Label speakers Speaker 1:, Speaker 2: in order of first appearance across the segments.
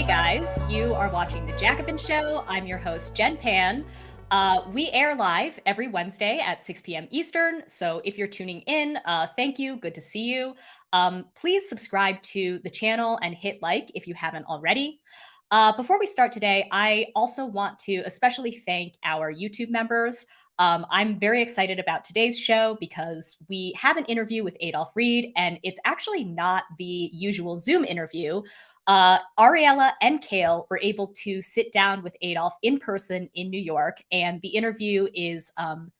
Speaker 1: Hey guys, you are watching The Jacobin Show. I'm your host, Jen Pan. We air live every Wednesday at 6 p.m. Eastern. So if you're tuning in, thank you. Good to see you. Please subscribe to the channel and hit like if you haven't already. Before we start today, I also want to especially thank our YouTube members. I'm very excited about today's show because we have an interview with Adolph Reed, and it's actually not the usual Zoom interview. Ariella and Kale were able to sit down with Adolph in person in New York, and the interview is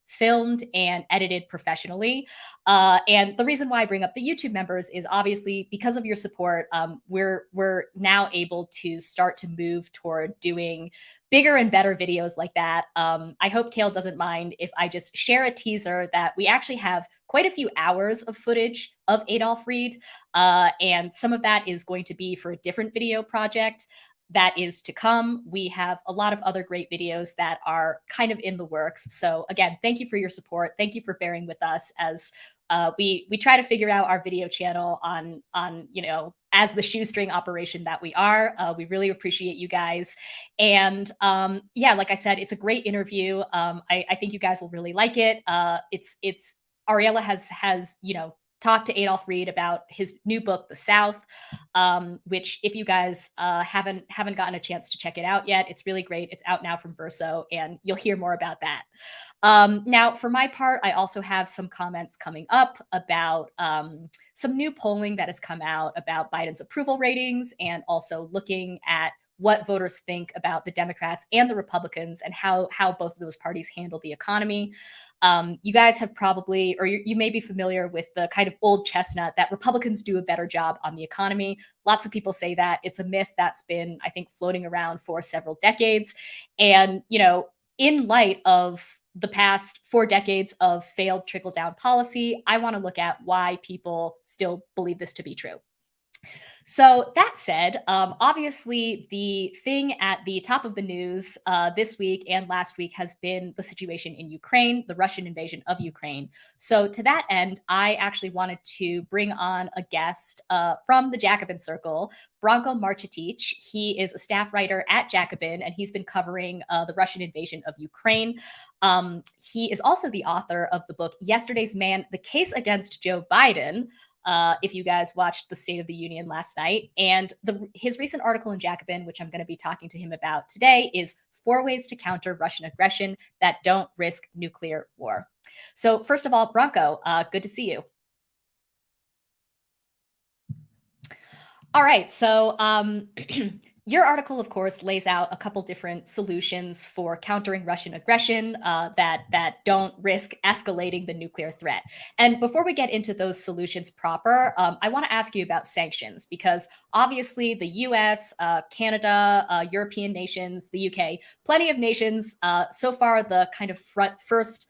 Speaker 1: filmed and edited professionally. And the reason why I bring up the YouTube members is obviously because of your support. We're now able to start to move toward doing bigger and better videos like that. I hope Kale doesn't mind if I just share a teaser that we actually have quite a few hours of footage of Adolph Reed. And some of that is going to be for a different video project that is to come. We have a lot of other great videos that are kind of in the works. So again, thank you for your support. Thank you for bearing with us as we try to figure out our video channel on as the shoestring operation that we are. We really appreciate you guys. And yeah, like I said, it's a great interview. I think you guys will really like it. It's Ariella has talked to Adolph Reed about his new book, The South, which if you guys haven't gotten a chance to check it out yet, it's really great. It's out now from Verso, and you'll hear more about that. Now, for my part, I also have some comments coming up about some new polling that has come out about Biden's approval ratings, and also looking at what voters think about the Democrats and the Republicans and how both of those parties handle the economy. You guys have probably, or you may be familiar with the kind of old chestnut that Republicans do a better job on the economy. Lots of people say that. It's a myth that's been, I think, floating around for several decades. And, in light of the past 4 decades of failed trickle-down policy, I want to look at why people still believe this to be true. So that said, obviously the thing at the top of the news this week and last week has been the situation in Ukraine, the Russian invasion of Ukraine. So to that end, I actually wanted to bring on a guest from the Jacobin Circle, Branko Marcetic. He is a staff writer at Jacobin, and he's been covering the Russian invasion of Ukraine. He is also the author of the book Yesterday's Man, The Case Against Joe Biden. If you guys watched the State of the Union last night. And his recent article in Jacobin, which I'm going to be talking to him about today, is 4 ways to counter Russian aggression that don't risk nuclear war. So first of all, Branko, good to see you. All right, so your article, of course, lays out a couple different solutions for countering Russian aggression that don't risk escalating the nuclear threat. And before we get into those solutions proper, I want to ask you about sanctions, because obviously the US, Canada, European nations, the UK, plenty of nations, so far the kind of first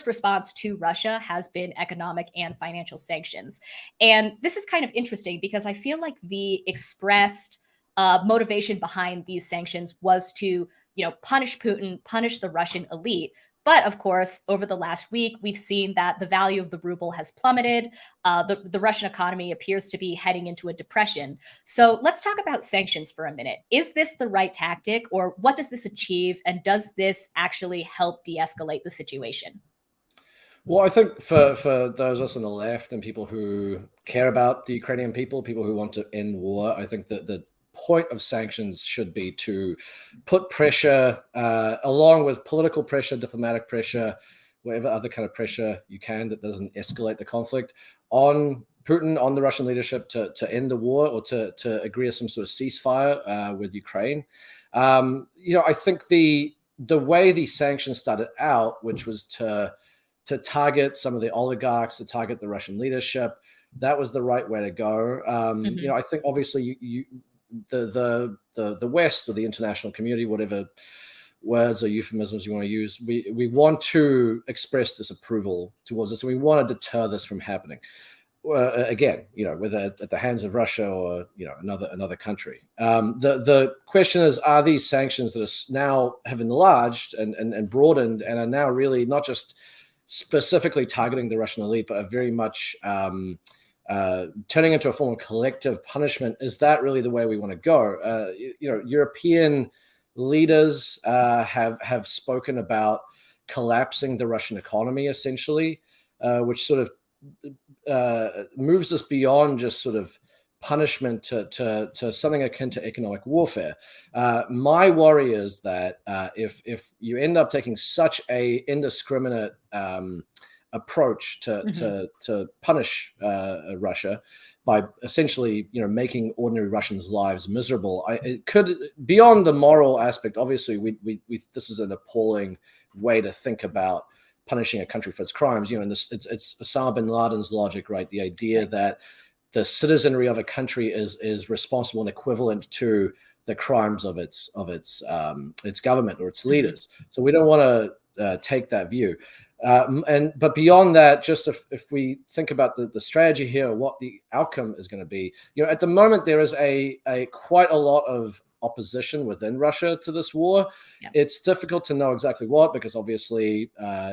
Speaker 1: response to Russia has been economic and financial sanctions. And this is kind of interesting because I feel like the expressed motivation behind these sanctions was to, punish Putin, punish the Russian elite. But of course, over the last week, we've seen that the value of the ruble has plummeted. The Russian economy appears to be heading into a depression. So let's talk about sanctions for a minute. Is this the right tactic, or what does this achieve? And does this actually help de-escalate the situation?
Speaker 2: Well, I think for those of us on the left and people who care about the Ukrainian people who want to end war, I think that the point of sanctions should be to put pressure, along with political pressure, diplomatic pressure, whatever other kind of pressure you can that doesn't escalate the conflict, on Putin, on the Russian leadership to end the war, or to agree to some sort of ceasefire with Ukraine. I think the way these sanctions started out, which was to target some of the oligarchs, to target the Russian leadership, that was the right way to go. I think obviously the West, or the international community, whatever words or euphemisms you want to use, we want to express disapproval towards this, and we want to deter this from happening. Again, whether at the hands of Russia or another country. The question is, are these sanctions that are now have enlarged and broadened and are now really not just specifically targeting the Russian elite, but are very much turning into a form of collective punishment, is that really the way we want to go? European leaders have spoken about collapsing the Russian economy, essentially, which sort of moves us beyond just sort of punishment to something akin to economic warfare. My worry is that if you end up taking such a indiscriminate approach to punish Russia by essentially making ordinary Russians' lives miserable, it could, beyond the moral aspect, obviously we this is an appalling way to think about punishing a country for its crimes. And it's Osama bin Laden's logic, right? The idea that the citizenry of a country is responsible and equivalent to the crimes of its government or its leaders. So we don't want to take that view. But beyond that, just if we think about the strategy here, what the outcome is going to be, at the moment there is a quite a lot of opposition within Russia to this war. Yeah. It's difficult to know exactly what, because obviously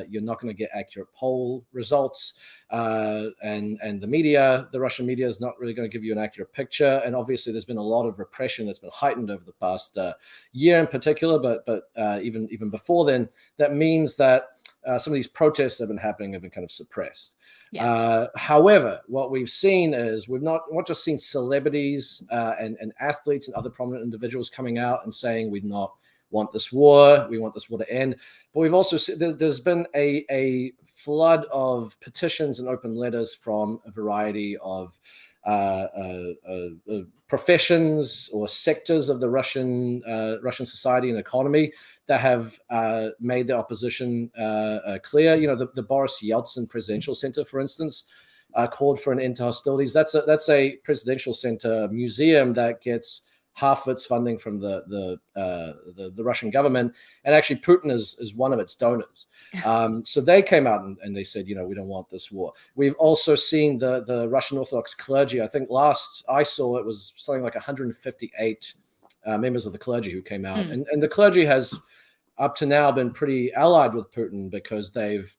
Speaker 2: you're not going to get accurate poll results, and the Russian media is not really going to give you an accurate picture. And obviously there's been a lot of repression that's been heightened over the past year in particular, but even before then. That means that some of these protests that have been happening have been kind of suppressed. Yeah. However, what we've seen is we've not just seen celebrities and athletes and other prominent individuals coming out and saying we not want this war, we want this war to end. But we've also seen there's been a flood of petitions and open letters from a variety of professions or sectors of the Russian society and economy that have made their opposition clear. The Boris Yeltsin Presidential Center, for instance, called for an end to hostilities. That's a presidential center museum that gets half of its funding from the Russian government, and actually Putin is one of its donors. So they came out and they said, we don't want this war. We've also seen the Russian Orthodox clergy. I think last I saw it was something like 158 members of the clergy who came out, and the clergy has up to now been pretty allied with Putin because they've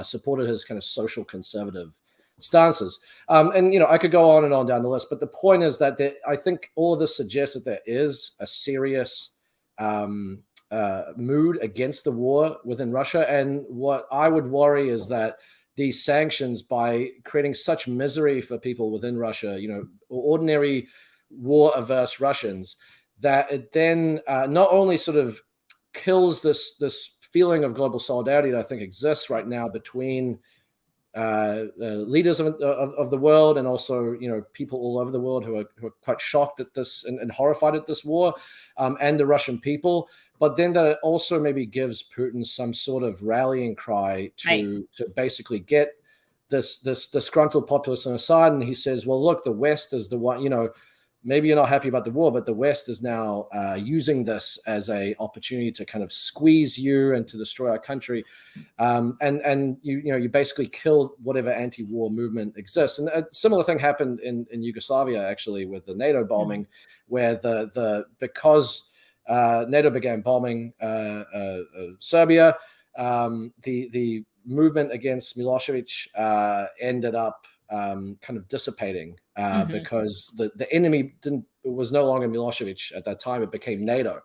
Speaker 2: supported his kind of social conservative stances. I could go on and on down the list, but the point is that I think all of this suggests that there is a serious mood against the war within Russia. And what I would worry is that these sanctions, by creating such misery for people within Russia, ordinary war-averse Russians, that it then not only sort of kills this feeling of global solidarity that I think exists right now between leaders of the world, and also people all over the world who are quite shocked at this and horrified at this war, and the Russian people. But then that it also maybe gives Putin some sort of rallying cry to basically get this disgruntled populace on his side. And he says, well, look, the West is the one, maybe you're not happy about the war, but the West is now using this as a opportunity to kind of squeeze you and to destroy our country. And you basically killed whatever anti-war movement exists. And a similar thing happened in Yugoslavia, actually, with the NATO bombing, where because NATO began bombing Serbia, the movement against Milosevic ended up kind of dissipating because the enemy was no longer Milosevic at that time. It became NATO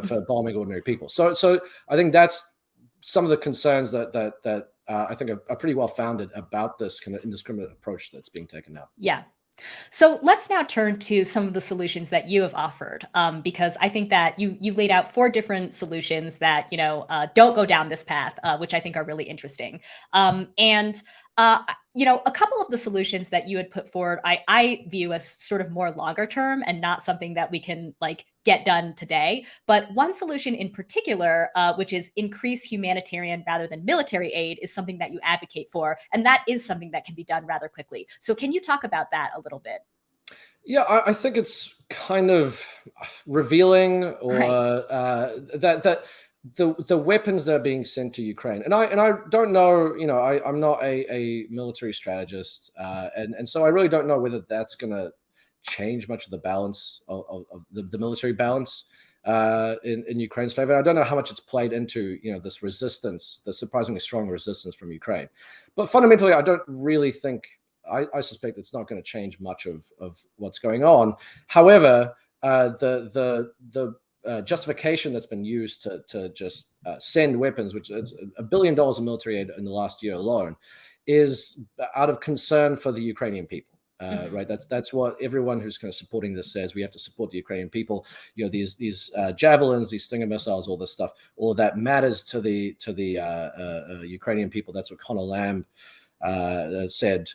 Speaker 2: for bombing ordinary people. So I think that's some of the concerns that I think are pretty well founded about this kind of indiscriminate approach that's being taken now.
Speaker 1: Yeah. So let's now turn to some of the solutions that you have offered, because I think that you laid out 4 different solutions that don't go down this path, which I think are really interesting. A couple of the solutions that you had put forward, I view as sort of more longer term and not something that we can get done today. But one solution in particular, which is increase humanitarian rather than military aid, is something that you advocate for. And that is something that can be done rather quickly. So can you talk about that a little bit?
Speaker 2: Yeah, I think it's kind of revealing, or that the weapons that are being sent to Ukraine, and I don't know, I'm not a military strategist, and so I really don't know whether that's going to change much of the balance of the military balance in Ukraine's favor. I don't know how much it's played into this resistance, the surprisingly strong resistance from Ukraine. But fundamentally, I don't really think I suspect it's not going to change much of what's going on. However, the justification that's been used to just send weapons, which is $1 billion in military aid in the last year alone, is out of concern for the Ukrainian people. Right, that's what everyone who's kind of supporting this says. We have to support the Ukrainian people. You know, these javelins, these Stinger missiles, all this stuff, all of that matters to the Ukrainian people. That's what Connor Lamb said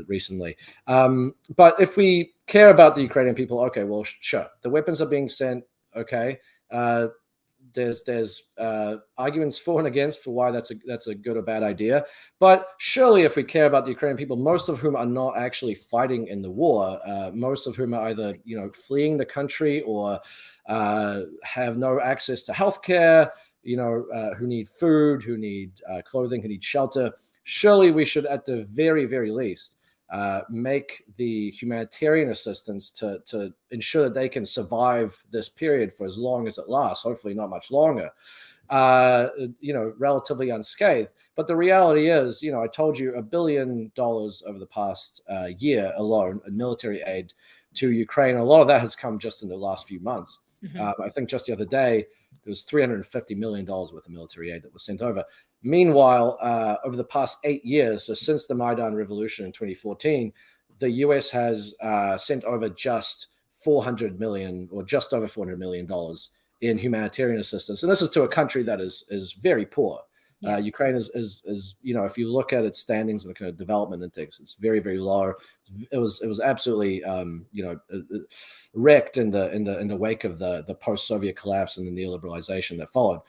Speaker 2: recently. But if we care about the Ukrainian people, okay, well, sure, the weapons are being sent. Okay, there's arguments for and against for why that's a good or bad idea. But surely, if we care about the Ukrainian people, most of whom are not actually fighting in the war, most of whom are either fleeing the country or have no access to healthcare, who need food, who need clothing, who need shelter. Surely we should, at the very, very least, make the humanitarian assistance to ensure that they can survive this period for as long as it lasts, hopefully not much longer, relatively unscathed. But the reality is, I told you $1 billion over the past year alone in military aid to Ukraine. A lot of that has come just in the last few months. I think just the other day, there was $350 million worth of military aid that was sent over. Meanwhile, over the past 8 years, so since the Maidan Revolution in 2014, the US has sent over just $400 million or just over $400 million in humanitarian assistance. And this is to a country that is very poor. Yeah. Ukraine is if you look at its standings and kind of development index, it's very, very low. It was absolutely wrecked in the wake of the post-Soviet collapse and the neoliberalization that followed.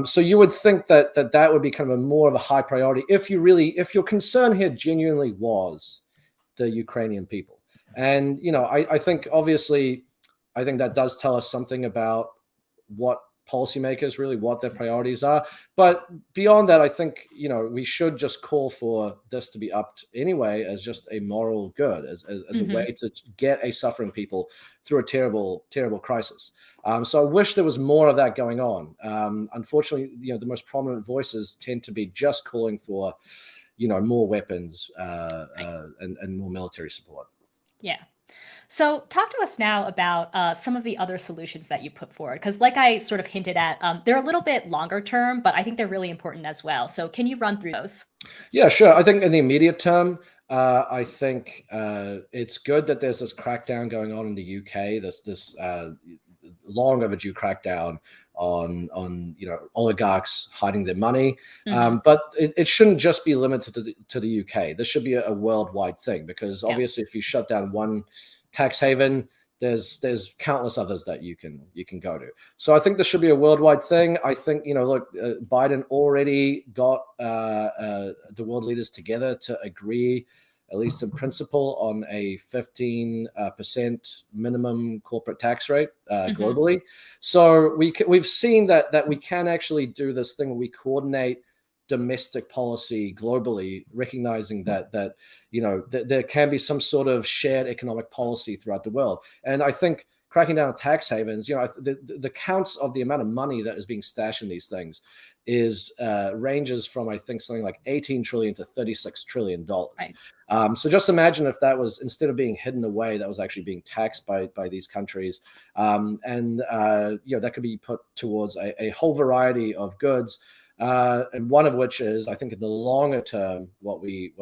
Speaker 2: So you would think that would be kind of more of a high priority if your concern here genuinely was the Ukrainian people. And I think obviously that does tell us something about what policymakers really, what their priorities are. But beyond that, I think we should just call for this to be upped anyway as just a moral good, as a way to get a suffering people through a terrible, terrible crisis. So I wish there was more of that going on. Unfortunately, the most prominent voices tend to be just calling for more weapons and more military support.
Speaker 1: Yeah. So talk to us now about some of the other solutions that you put forward, because like I sort of hinted at, they're a little bit longer term, but I think they're really important as well. So can you run through those?
Speaker 2: Yeah, sure. I think in the immediate term, I think it's good that there's this crackdown going on in the UK, this long overdue crackdown on oligarchs hiding their money. But it shouldn't just be limited to the UK. This should be a worldwide thing, because obviously if you shut down one tax haven, there's countless others that you can go to. So I think this should be a worldwide thing. I think Biden already got the world leaders together to agree, at least in principle, on a 15% minimum corporate tax rate globally. So we've seen that we can actually do this thing where we coordinate domestic policy globally, recognizing that there can be some sort of shared economic policy throughout the world. And I think cracking down on tax havens, the counts of the amount of money that is being stashed in these things is ranges from, I think, something like 18 trillion to $36 trillion. Right. So just imagine if that was, instead of being hidden away, that was actually being taxed by these countries. That could be put towards a whole variety of goods. And one of which is, I think, in the longer term, what we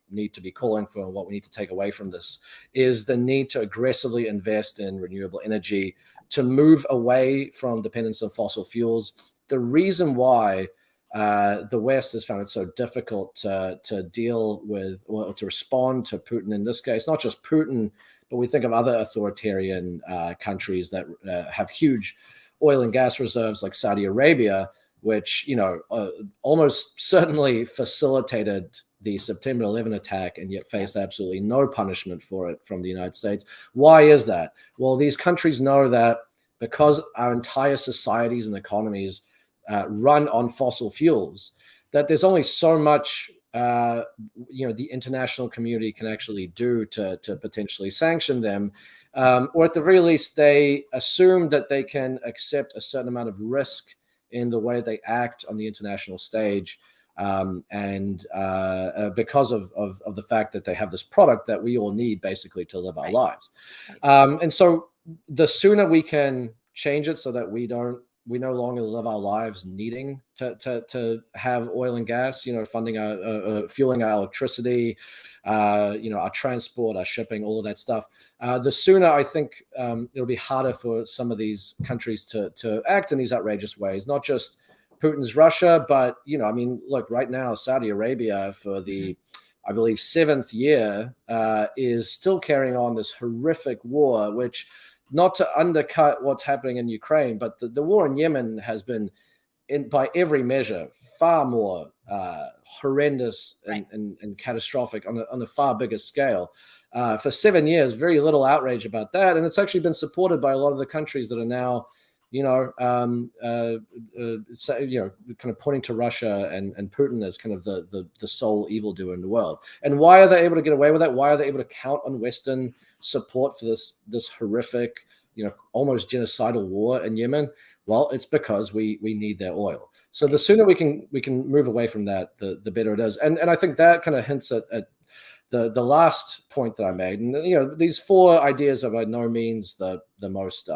Speaker 2: need to be calling for and what we need to take away from this is the need to aggressively invest in renewable energy to move away from dependence on fossil fuels. The reason why the West has found it so difficult to deal with or to respond to Putin in this case, not just Putin, but we think of other authoritarian countries that have huge oil and gas reserves like Saudi Arabia, which almost certainly facilitated the September 11 attack and yet faced absolutely no punishment for it from the United States. Why is that? Well, these countries know that because our entire societies and economies run on fossil fuels, that there's only so much the international community can actually do to potentially sanction them, or at the very least, they assume that they can accept a certain amount of risk in the way they act on the international stage because of the fact that they have this product that we all need basically to live our lives. And so the sooner we can change it so that we no longer live our lives needing to have oil and gas, funding fueling our electricity, our transport, our shipping, all of that stuff. The sooner I think it'll be harder for some of these countries to act in these outrageous ways, not just Putin's Russia, but, look, right now, Saudi Arabia for the, I believe, 7th year is still carrying on this horrific war, which, not to undercut what's happening in Ukraine, but the war in Yemen has been, by every measure, far more horrendous and catastrophic on a far bigger scale. For 7 years, very little outrage about that. And it's actually been supported by a lot of the countries that are now, kind of pointing to Russia and Putin as kind of the sole evildoer in the world. And why are they able to get away with that? Why are they able to count on Western support for this horrific, almost genocidal war in Yemen? Well, it's because we need their oil. So the sooner we can move away from that, the better it is. And I think that kind of hints at the last point that I made. And these 4 ideas are by no means the most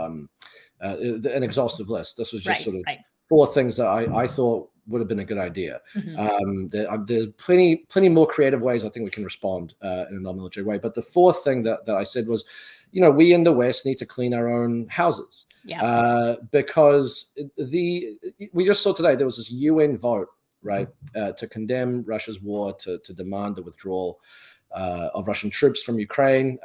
Speaker 2: an exhaustive list. This was just sort of 4 things that I thought would have been a good idea. There's plenty more creative ways I think we can respond in a non-military way. But the 4th thing that I said was, we in the West need to clean our own houses. Because we just saw today there was this UN vote, to condemn Russia's war, to demand the withdrawal of Russian troops from Ukraine.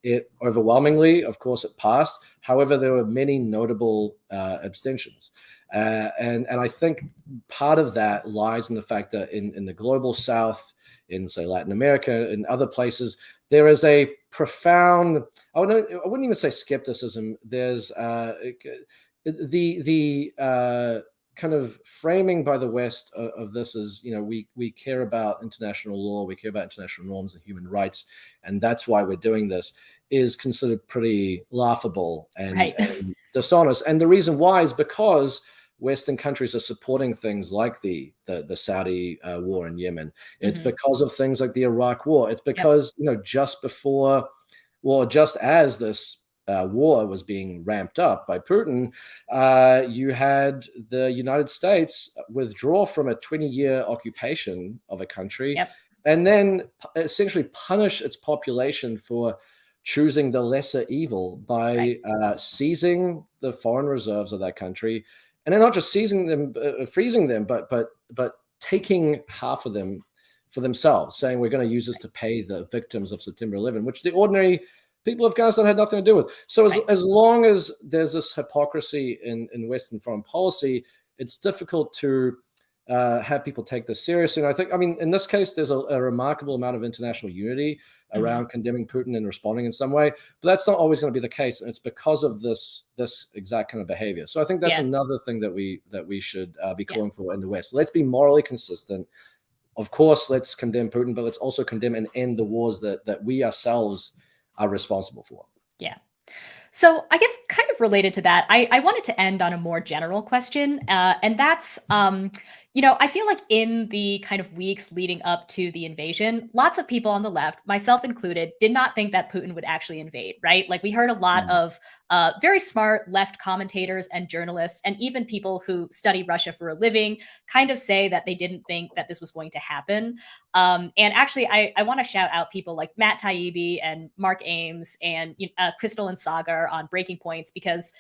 Speaker 2: It overwhelmingly, of course, it passed. However, there were many notable abstentions. And I think part of that lies in the fact that in the global South, in, say, Latin America, in other places, there is a profound, I wouldn't even say skepticism. There's the kind of framing by the West of this is, we care about international law, we care about international norms and human rights, and that's why we're doing this, is considered pretty laughable and dishonest. And the reason why is because Western countries are supporting things like the Saudi war in Yemen. It's because of things like the Iraq war. It's because, just as this war was being ramped up by Putin, you had the United States withdraw from a 20-year occupation of a country and then essentially punish its population for choosing the lesser evil by seizing the foreign reserves of that country. And then not just seizing them, freezing them, but taking half of them for themselves, saying we're going to use this to pay the victims of September 11, which the ordinary people of Afghanistan had nothing to do with. So as long as there's this hypocrisy in Western foreign policy, it's difficult to have people take this seriously. And in this case, there's a remarkable amount of international unity around condemning Putin and responding in some way, but that's not always going to be the case. And it's because of this exact kind of behavior. So I think that's another thing that we should be calling for in the West. Let's be morally consistent. Of course, let's condemn Putin, but let's also condemn and end the wars that we ourselves are responsible for.
Speaker 1: Yeah. So I guess kind of related to that, I wanted to end on a more general question. And that's, I feel like in the kind of weeks leading up to the invasion, lots of people on the left, myself included, did not think that Putin would actually invade, right? Like we heard a lot of very smart left commentators and journalists, and even people who study Russia for a living, kind of say that they didn't think that this was going to happen. And actually, I want to shout out people like Matt Taibbi and Mark Ames and Crystal and Sagar on Breaking Points, because,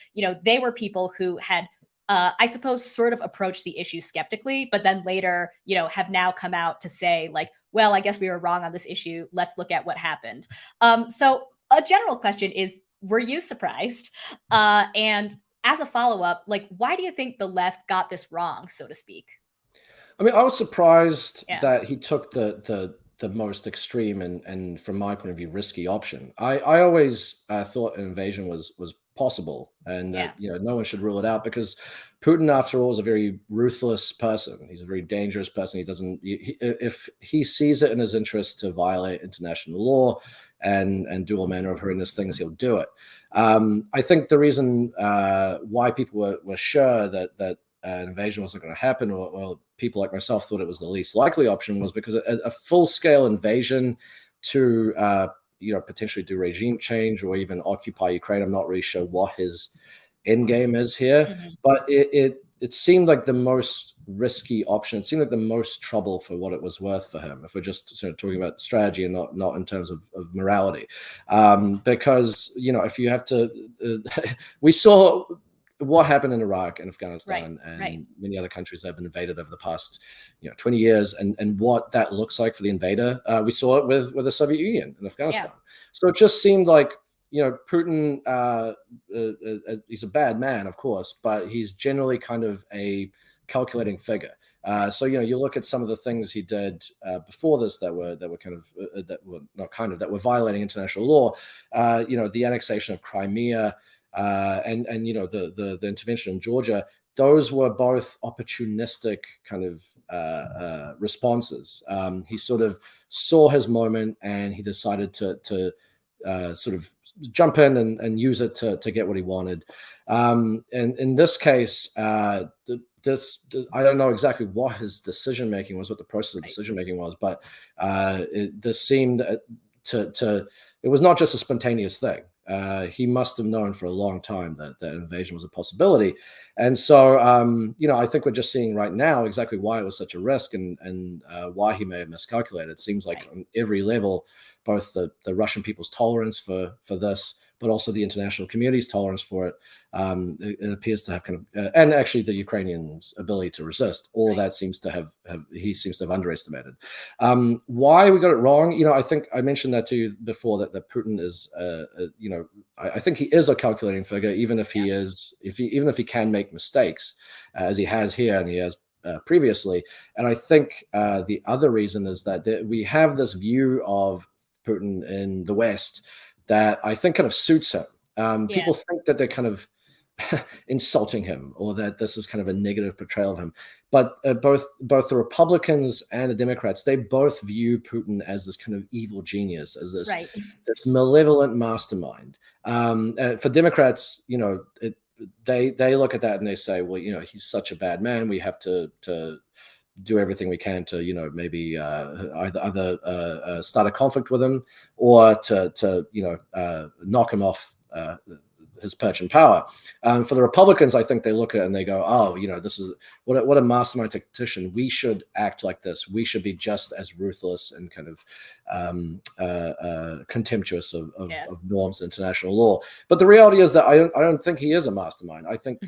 Speaker 1: they were people who had I suppose, sort of approach the issue skeptically, but then later, have now come out to say like, well, I guess we were wrong on this issue. Let's look at what happened. So a general question is, were you surprised? And as a follow-up, like, why do you think the left got this wrong, so to speak?
Speaker 2: I mean, I was surprised that he took the most extreme and from my point of view, risky option. I always thought an invasion was possible, and that no one should rule it out, because Putin, after all, is a very ruthless person. He's a very dangerous person. If he sees it in his interest to violate international law and do all manner of horrendous things, he'll do it. I think the reason why people were sure that an invasion wasn't going to happen, or well, people like myself thought it was the least likely option, was because a full-scale invasion to potentially do regime change or even occupy Ukraine. I'm not really sure what his end game is here, but it seemed like the most risky option. It seemed like the most trouble for what it was worth for him, if we're just sort of talking about strategy and not in terms of morality. Because, if you have to, we saw what happened in Iraq and Afghanistan and many other countries that have been invaded over the past 20 years, and what that looks like for the invader. We saw it with the Soviet Union and Afghanistan. So it just seemed like, Putin, he's a bad man, of course, but he's generally kind of a calculating figure. So you look at some of the things he did before this that were violating international law. The annexation of Crimea and the intervention in Georgia. Those were both opportunistic kind of responses. He sort of saw his moment and he decided to sort of jump in and use it to get what he wanted. And in this case, I don't know exactly what his decision making was, what the process of decision making was, but this seemed it was not just a spontaneous thing. He must have known for a long time that invasion was a possibility. And so, I think we're just seeing right now exactly why it was such a risk and why he may have miscalculated. It seems like on every level, both the Russian people's tolerance for this, but also the international community's tolerance for it, it appears to have kind of, and actually the Ukrainians' ability to resist. All of that seems to have he seems to have underestimated. Why we got it wrong? I think I mentioned that to you before, that Putin is, I think he is a calculating figure, even if he is, even if he can make mistakes, as he has here and he has previously. And I think the other reason is that we have this view of Putin in the West that I think kind of suits him. People think that they're kind of insulting him, or that this is kind of a negative portrayal of him. But both the Republicans and the Democrats, they both view Putin as this kind of evil genius, as this malevolent mastermind. For Democrats, they look at that and they say, well, he's such a bad man. We have to do everything we can to, maybe either start a conflict with him, or to knock him off his perch in power. For the Republicans, I think they look at it and they go, oh, this is what a mastermind tactician. We should act like this. We should be just as ruthless and kind of contemptuous of norms and international law. But the reality is that I don't think he is a mastermind. I think,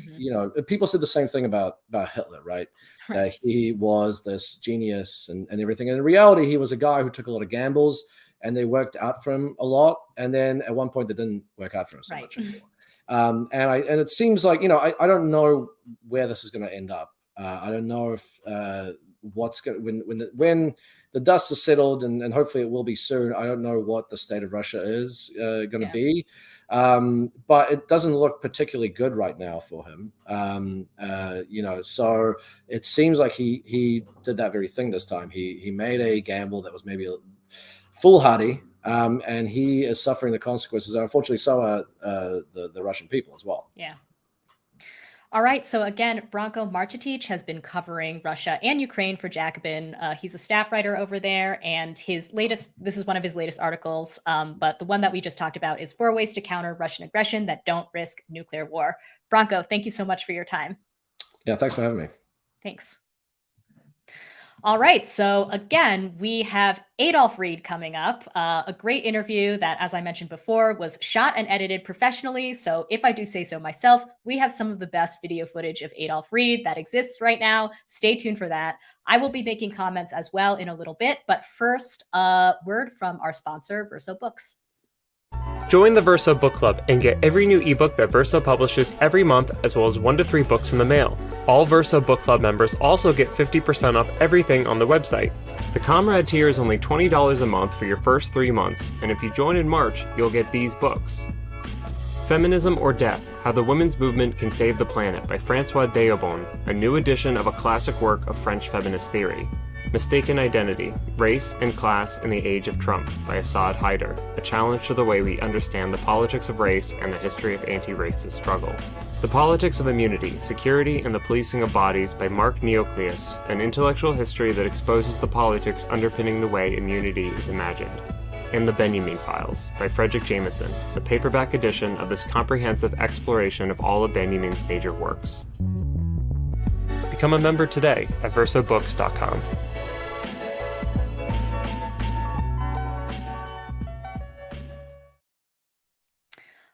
Speaker 2: people said the same thing about Hitler, right? That he was this genius and everything. And in reality, he was a guy who took a lot of gambles, and they worked out for him a lot. And then at one point, they didn't work out for him so much anymore. And it seems like, I don't know where this is going to end up. I don't know if what's going when the dust is settled, and hopefully it will be soon. I don't know what the state of Russia is going to be, but it doesn't look particularly good right now for him. So it seems like he did that very thing this time. He made a gamble that was maybe foolhardy. And he is suffering the consequences. And unfortunately, so are the Russian people as well. Yeah.
Speaker 1: All right. So again, Branko Marcetic has been covering Russia and Ukraine for Jacobin. He's a staff writer over there, and this is one of his latest articles. But the one that we just talked about is 4 ways to counter Russian aggression that don't risk nuclear war. Branko, thank you so much for your time.
Speaker 2: Yeah, thanks for having me.
Speaker 1: Thanks. All right. So again, we have Adolph Reed coming up, a great interview that, as I mentioned before, was shot and edited professionally. So if I do say so myself, we have some of the best video footage of Adolph Reed that exists right now. Stay tuned for that. I will be making comments as well in a little bit. But first, a word from our sponsor, Verso Books.
Speaker 3: Join the Verso Book Club and get every new ebook that Verso publishes every month, as well as 1 to 3 books in the mail. All Verso Book Club members also get 50% off everything on the website. The Comrade tier is only $20 a month for your first 3 months, and if you join in March, you'll get these books. Feminism or Death: How the Women's Movement Can Save the Planet by Françoise Jacobin, a new edition of a classic work of French feminist theory. Mistaken Identity, Race and Class in the Age of Trump by Assad Haider, a challenge to the way we understand the politics of race and the history of anti-racist struggle. The Politics of Immunity, Security and the Policing of Bodies by Mark Neocleous, an intellectual history that exposes the politics underpinning the way immunity is imagined. And The Benjamin Files by Frederick Jameson, the paperback edition of this comprehensive exploration of all of Benjamin's major works. Become a member today at versobooks.com.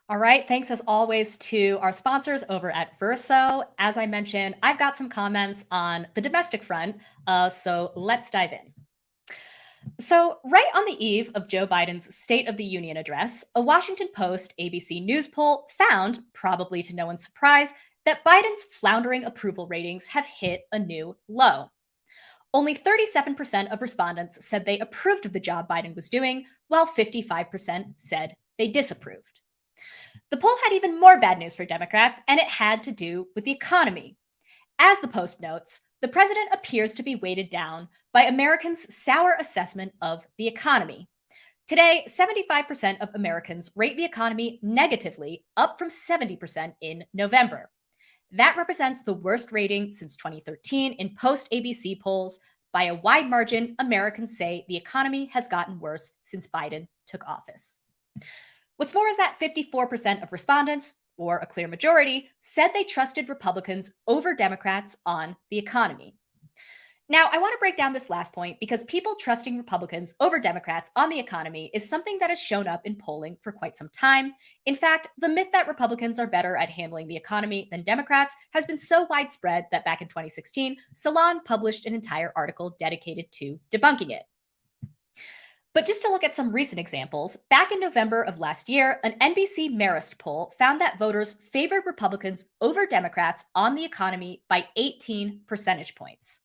Speaker 1: All right, thanks as always to our sponsors over at Verso. As I mentioned, I've got some comments on the domestic front, so let's dive in. So right on the eve of Joe Biden's State of the Union address, a Washington Post ABC News poll found, probably to no one's surprise, that Biden's floundering approval ratings have hit a new low. Only 37% of respondents said they approved of the job Biden was doing, while 55% said they disapproved. The poll had even more bad news for Democrats, and it had to do with the economy. As the Post notes, the president appears to be weighted down by Americans' sour assessment of the economy. Today, 75% of Americans rate the economy negatively, up from 70% in November. That represents the worst rating since 2013 in post-ABC polls. By a wide margin, Americans say the economy has gotten worse since Biden took office. What's more is that 54% of respondents, or a clear majority, said they trusted Republicans over Democrats on the economy. Now, I want to break down this last point because people trusting Republicans over Democrats on the economy is something that has shown up in polling for quite some time. In fact, the myth that Republicans are better at handling the economy than Democrats has been so widespread that back in 2016, Salon published an entire article dedicated to debunking it. But just to look at some recent examples, back in November of last year, an NBC Marist poll found that voters favored Republicans over Democrats on the economy by 18 percentage points.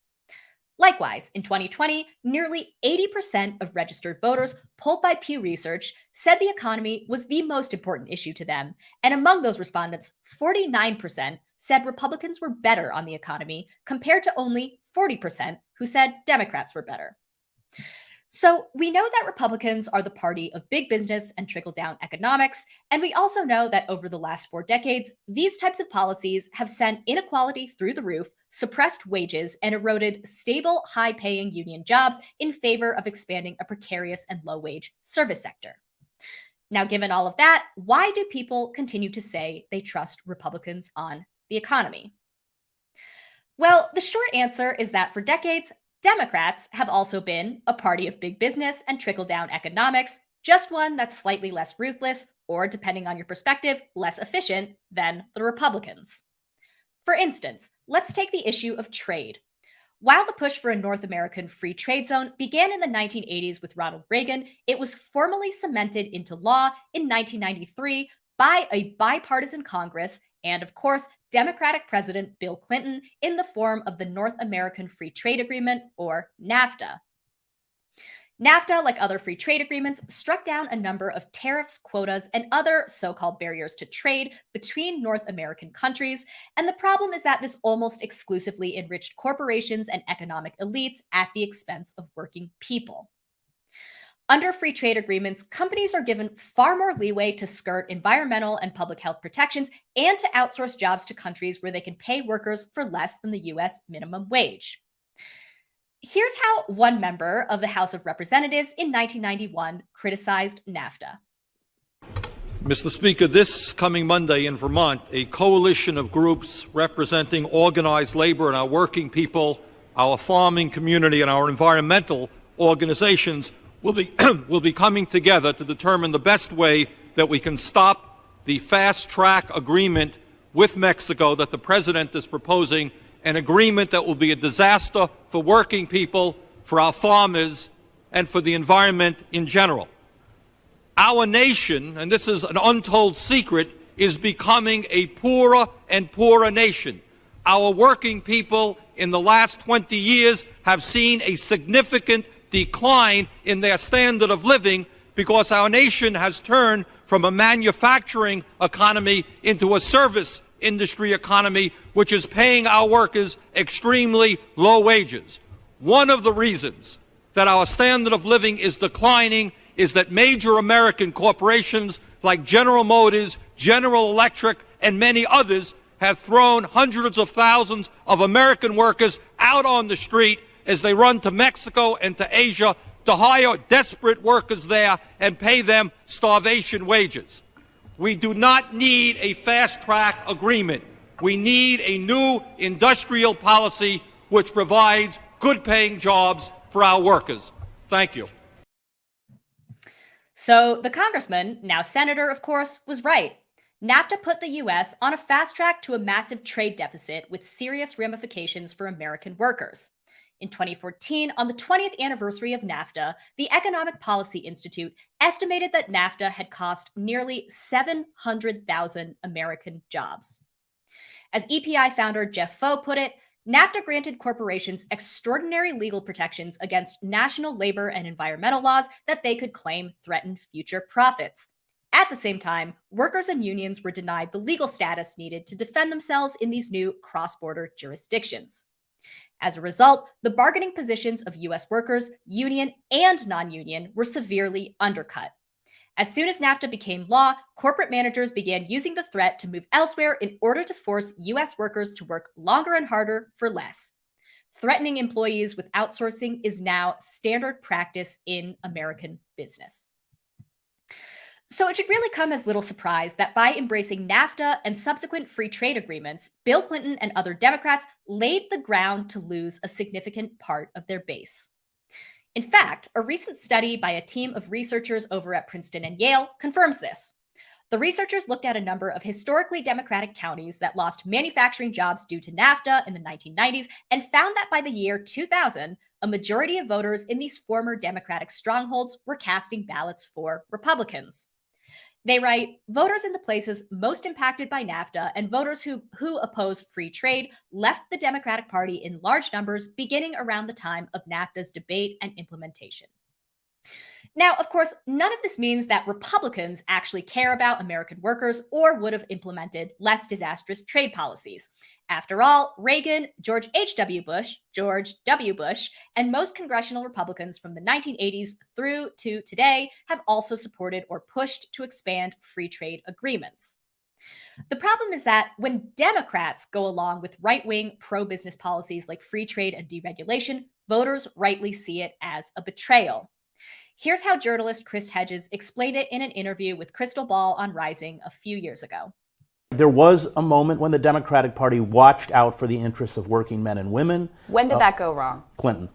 Speaker 1: Likewise, in 2020, nearly 80% of registered voters polled by Pew Research said the economy was the most important issue to them, and among those respondents, 49% said Republicans were better on the economy, compared to only 40% who said Democrats were better. So we know that Republicans are the party of big business and trickle-down economics, and we also know that over the last 4 decades, these types of policies have sent inequality through the roof, suppressed wages, and eroded stable, high-paying union jobs in favor of expanding a precarious and low-wage service sector. Now, given all of that, why do people continue to say they trust Republicans on the economy? Well, the short answer is that for decades, Democrats have also been a party of big business and trickle-down economics, just one that's slightly less ruthless, or depending on your perspective, less efficient than the Republicans. For instance, let's take the issue of trade. While the push for a North American free trade zone began in the 1980s with Ronald Reagan, it was formally cemented into law in 1993 by a bipartisan Congress and, of course, Democratic President Bill Clinton in the form of the North American Free Trade Agreement, or NAFTA. NAFTA, like other free trade agreements, struck down a number of tariffs, quotas, and other so-called barriers to trade between North American countries. And the problem is that this almost exclusively enriched corporations and economic elites at the expense of working people. Under free trade agreements, companies are given far more leeway to skirt environmental and public health protections and to outsource jobs to countries where they can pay workers for less than the US minimum wage. Here's how one member of the House of Representatives in 1991 criticized NAFTA.
Speaker 4: Mr. Speaker, this coming Monday in Vermont, a coalition of groups representing organized labor and our working people, our farming community, and our environmental organizations will be coming together to determine the best way that we can stop the fast-track agreement with Mexico that the President is proposing, an agreement that will be a disaster for working people, for our farmers, and for the environment in general. Our nation, and this is an untold secret, is becoming a poorer and poorer nation. Our working people in the last 20 years have seen a significant decline in their standard of living because our nation has turned from a manufacturing economy into a service industry economy, which is paying our workers extremely low wages. One of the reasons that our standard of living is declining is that major American corporations like General Motors, General Electric, and many others have thrown hundreds of thousands of American workers out on the street as they run to Mexico and to Asia to hire desperate workers there and pay them starvation wages. We do not need a fast-track agreement. We need a new industrial policy which provides good-paying jobs for our workers. Thank you.
Speaker 1: So the congressman, now senator, of course, was right. NAFTA put the U.S. on a fast track to a massive trade deficit with serious ramifications for American workers. In 2014, on the 20th anniversary of NAFTA, the Economic Policy Institute estimated that NAFTA had cost nearly 700,000 American jobs. As EPI founder Jeff Foe put it, NAFTA granted corporations extraordinary legal protections against national labor and environmental laws that they could claim threatened future profits. At the same time, workers and unions were denied the legal status needed to defend themselves in these new cross-border jurisdictions. As a result, the bargaining positions of U.S. workers, union and non-union, were severely undercut. As soon as NAFTA became law, corporate managers began using the threat to move elsewhere in order to force U.S. workers to work longer and harder for less. Threatening employees with outsourcing is now standard practice in American business. So it should really come as little surprise that by embracing NAFTA and subsequent free trade agreements, Bill Clinton and other Democrats laid the ground to lose a significant part of their base. In fact, a recent study by a team of researchers over at Princeton and Yale confirms this. The researchers looked at a number of historically Democratic counties that lost manufacturing jobs due to NAFTA in the 1990s and found that by the year 2000, a majority of voters in these former Democratic strongholds were casting ballots for Republicans. They write, voters in the places most impacted by NAFTA and voters who oppose free trade left the Democratic Party in large numbers beginning around the time of NAFTA's debate and implementation. Now, of course, none of this means that Republicans actually care about American workers or would have implemented less disastrous trade policies. After all, Reagan, George W. Bush, and most congressional Republicans from the 1980s through to today have also supported or pushed to expand free trade agreements. The problem is that when Democrats go along with right-wing pro-business policies like free trade and deregulation, voters rightly see it as a betrayal. Here's how journalist Chris Hedges explained it in an interview with Crystal Ball on Rising a few years ago.
Speaker 5: There was a moment when the Democratic Party watched out for the interests of working men and women.
Speaker 6: When did that go wrong?
Speaker 5: Clinton,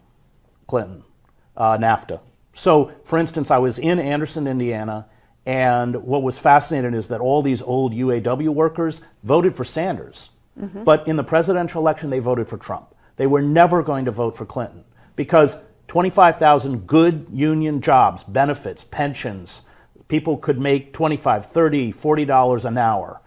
Speaker 5: NAFTA. So, for instance, I was in Anderson, Indiana, and what was fascinating is that all these old UAW workers voted for Sanders. Mm-hmm. But in the presidential election, they voted for Trump. They were never going to vote for Clinton because 25,000 good union jobs, benefits, pensions, people could make $25, $30, $40 an hour,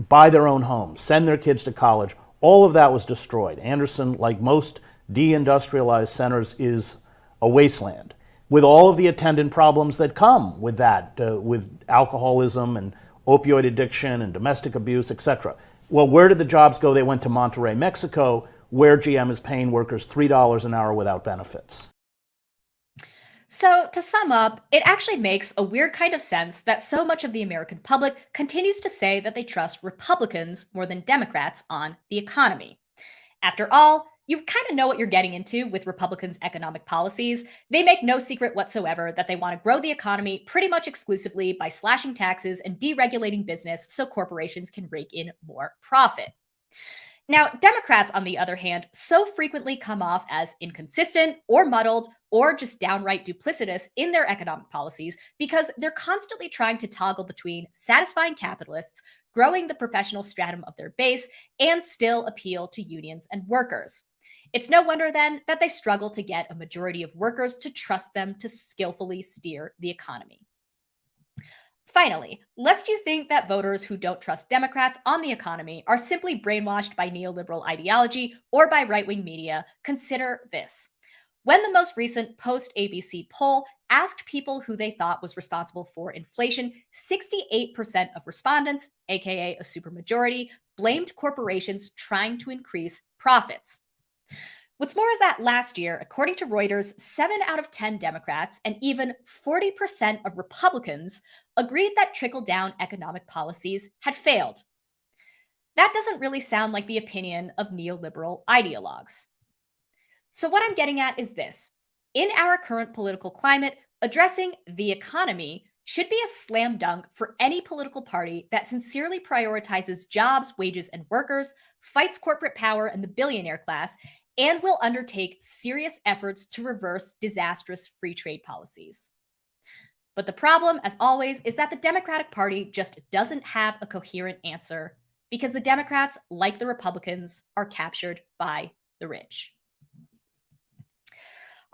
Speaker 5: buy their own homes, send their kids to college. All of that was destroyed. Anderson, like most deindustrialized centers, is a wasteland with all of the attendant problems that come with that, with alcoholism and opioid addiction and domestic abuse, etc. Well, where did the jobs go? They went to Monterrey, Mexico, where GM is paying workers $3 an hour without benefits.
Speaker 1: So to sum up, it actually makes a weird kind of sense that so much of the American public continues to say that they trust Republicans more than Democrats on the economy. After all, you kind of know what you're getting into with Republicans' economic policies. They make no secret whatsoever that they want to grow the economy pretty much exclusively by slashing taxes and deregulating business so corporations can rake in more profit. Now, Democrats, on the other hand, so frequently come off as inconsistent or muddled or just downright duplicitous in their economic policies because they're constantly trying to toggle between satisfying capitalists, growing the professional stratum of their base, and still appeal to unions and workers. It's no wonder then that they struggle to get a majority of workers to trust them to skillfully steer the economy. Finally, lest you think that voters who don't trust Democrats on the economy are simply brainwashed by neoliberal ideology or by right-wing media, consider this. When the most recent post-ABC poll asked people who they thought was responsible for inflation, 68% of respondents, aka a supermajority, blamed corporations trying to increase profits. What's more is that last year, according to Reuters, 7 out of 10 Democrats and even 40% of Republicans agreed that trickle-down economic policies had failed. That doesn't really sound like the opinion of neoliberal ideologues. So, what I'm getting at is this. In our current political climate, addressing the economy should be a slam dunk for any political party that sincerely prioritizes jobs, wages, and workers, fights corporate power and the billionaire class, and will undertake serious efforts to reverse disastrous free trade policies. But the problem, as always, is that the Democratic Party just doesn't have a coherent answer because the Democrats, like the Republicans, are captured by the rich.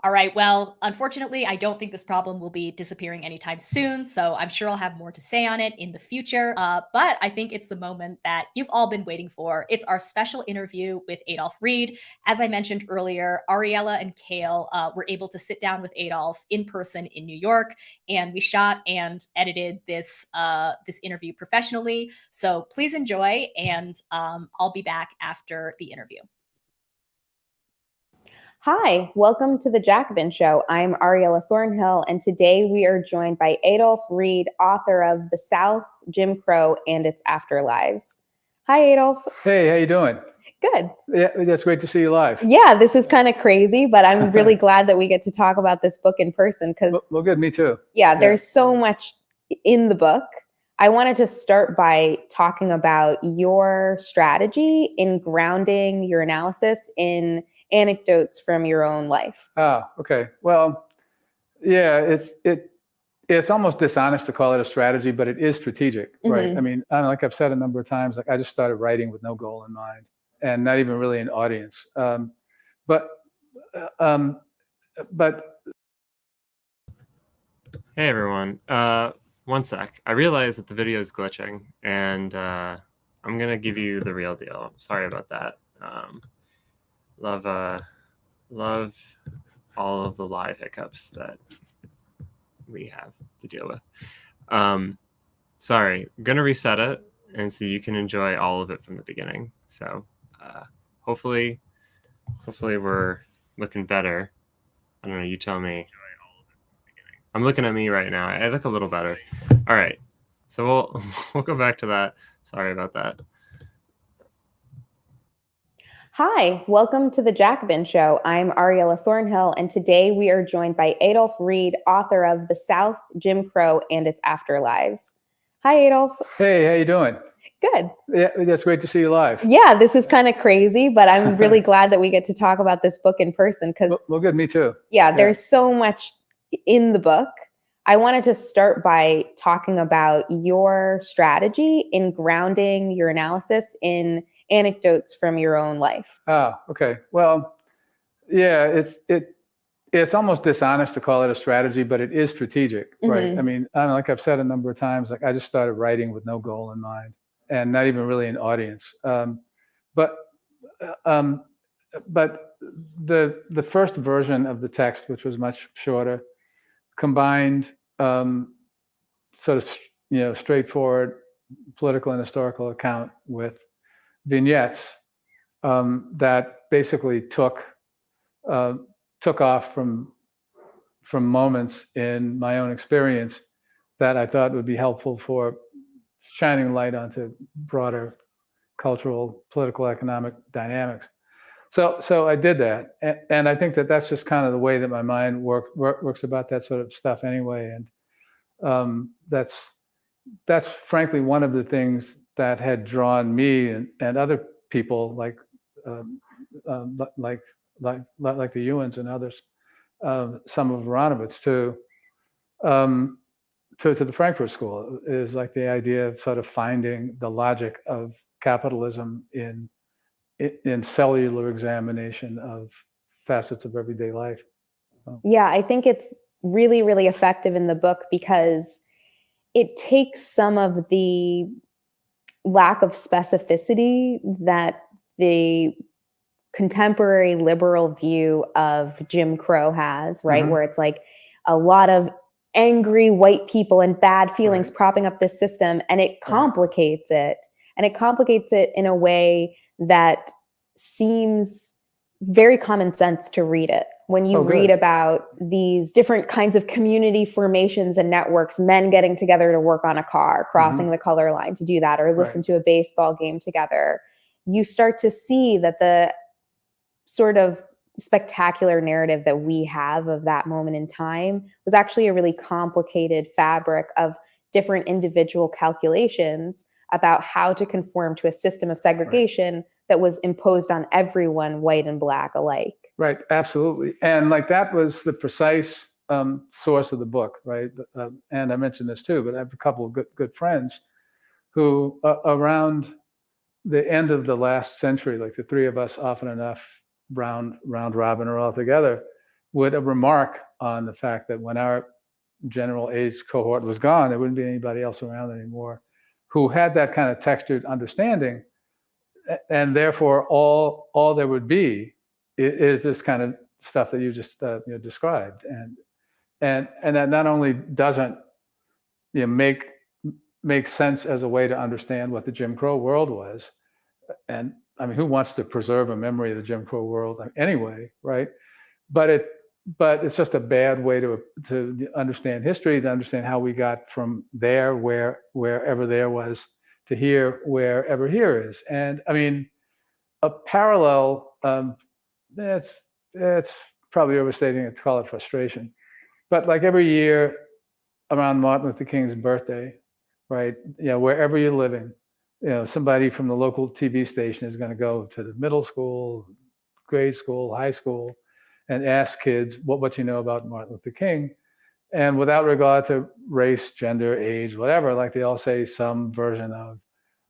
Speaker 1: All right, well, unfortunately, I don't think this problem will be disappearing anytime soon, so I'm sure I'll have more to say on it in the future. But I think it's the moment that you've all been waiting for. It's our special interview with Adolph Reed. As I mentioned earlier, Ariella and Kale were able to sit down with Adolph in person in New York, and we shot and edited this interview professionally. So please enjoy, and I'll be back after the interview.
Speaker 6: Hi, welcome to the Jacobin Show. I'm Ariella Thornhill, and today we are joined by Adolph Reed, author of The South, Jim Crow, and Its Afterlives. Hi, Adolph.
Speaker 7: Hey, how you doing?
Speaker 6: Good.
Speaker 7: Yeah, that's great to see you live.
Speaker 6: Yeah, this is kind of crazy, but I'm really glad that we get to talk about this book in person because,
Speaker 7: well, good, me too.
Speaker 6: Yeah, there's so much in the book. I wanted to start by talking about your strategy in grounding your analysis in anecdotes from your own life.
Speaker 7: Okay. Well, yeah, it's almost dishonest to call it a strategy, but it is strategic, right? I mean, like I've said a number of times, like I just started writing with no goal in mind and not even really an audience. But
Speaker 3: Hey everyone, one sec. I realize that the video is glitching, and I'm gonna give you the real deal. Sorry about that. Love all of the live hiccups that we have to deal with. Sorry, I'm gonna reset it, and so you can enjoy all of it from the beginning. So hopefully we're looking better. I don't know, you tell me. I'm looking at me right now. I look a little better. All right, so we'll go back to that. Sorry about that.
Speaker 6: Hi, welcome to the Jacobin Show. I'm Ariella Thornhill, and today we are joined by Adolph Reed, author of The South, Jim Crow, and Its Afterlives. Hi, Adolph.
Speaker 7: Hey, how you doing?
Speaker 6: Good.
Speaker 7: Yeah, that's great to see you live.
Speaker 6: Yeah, this is kind of crazy, but I'm really glad that we get to talk about this book in person because,
Speaker 7: well, good, me too.
Speaker 6: Yeah, there's so much in the book. I wanted to start by talking about your strategy in grounding your analysis in anecdotes from your own life.
Speaker 7: Okay. Well, yeah, it's almost dishonest to call it a strategy, but it is strategic, right? I mean, like I've said a number of times, like I just started writing with no goal in mind and not even really an audience. But the first version of the text, which was much shorter, combined sort of straightforward political and historical account with vignettes that basically took off from moments in my own experience that I thought would be helpful for shining light onto broader cultural, political, economic dynamics. So I did that, and I think that that's just kind of the way that my mind works about that sort of stuff anyway. And that's frankly one of the things that had drawn me and other people like the Ewens and others, some of Aronovitz to the Frankfurt School, is like the idea of sort of finding the logic of capitalism in cellular examination of facets of everyday life.
Speaker 6: Yeah, I think it's really, really effective in the book because it takes some of the lack of specificity that the contemporary liberal view of Jim Crow has, right? Where it's like a lot of angry white people and bad feelings propping up this system, and it complicates it. And it complicates it in a way that seems very common sense to read it. When you read about these different kinds of community formations and networks, men getting together to work on a car, crossing the color line to do that, or listen to a baseball game together, you start to see that the sort of spectacular narrative that we have of that moment in time was actually a really complicated fabric of different individual calculations about how to conform to a system of segregation that was imposed on everyone, white and black alike.
Speaker 7: Right, absolutely. And like that was the precise source of the book, right? And I mentioned this too, but I have a couple of good friends who around the end of the last century, like the three of us often enough round robin or all together, would remark on the fact that when our general age cohort was gone, there wouldn't be anybody else around anymore who had that kind of textured understanding. And therefore, all there would be is this kind of stuff that you just described, and that not only doesn't make sense as a way to understand what the Jim Crow world was, and I mean, who wants to preserve a memory of the Jim Crow world anyway, right? But it's just a bad way to understand history, to understand how we got from there, wherever there was, to here, wherever here is. And I mean, a parallel, that's probably overstating it to call it frustration. But like every year around Martin Luther King's birthday, right? Wherever you're living, somebody from the local TV station is going to go to the middle school, grade school, high school, and ask kids what you know about Martin Luther King. And without regard to race, gender, age, whatever, like they all say some version of,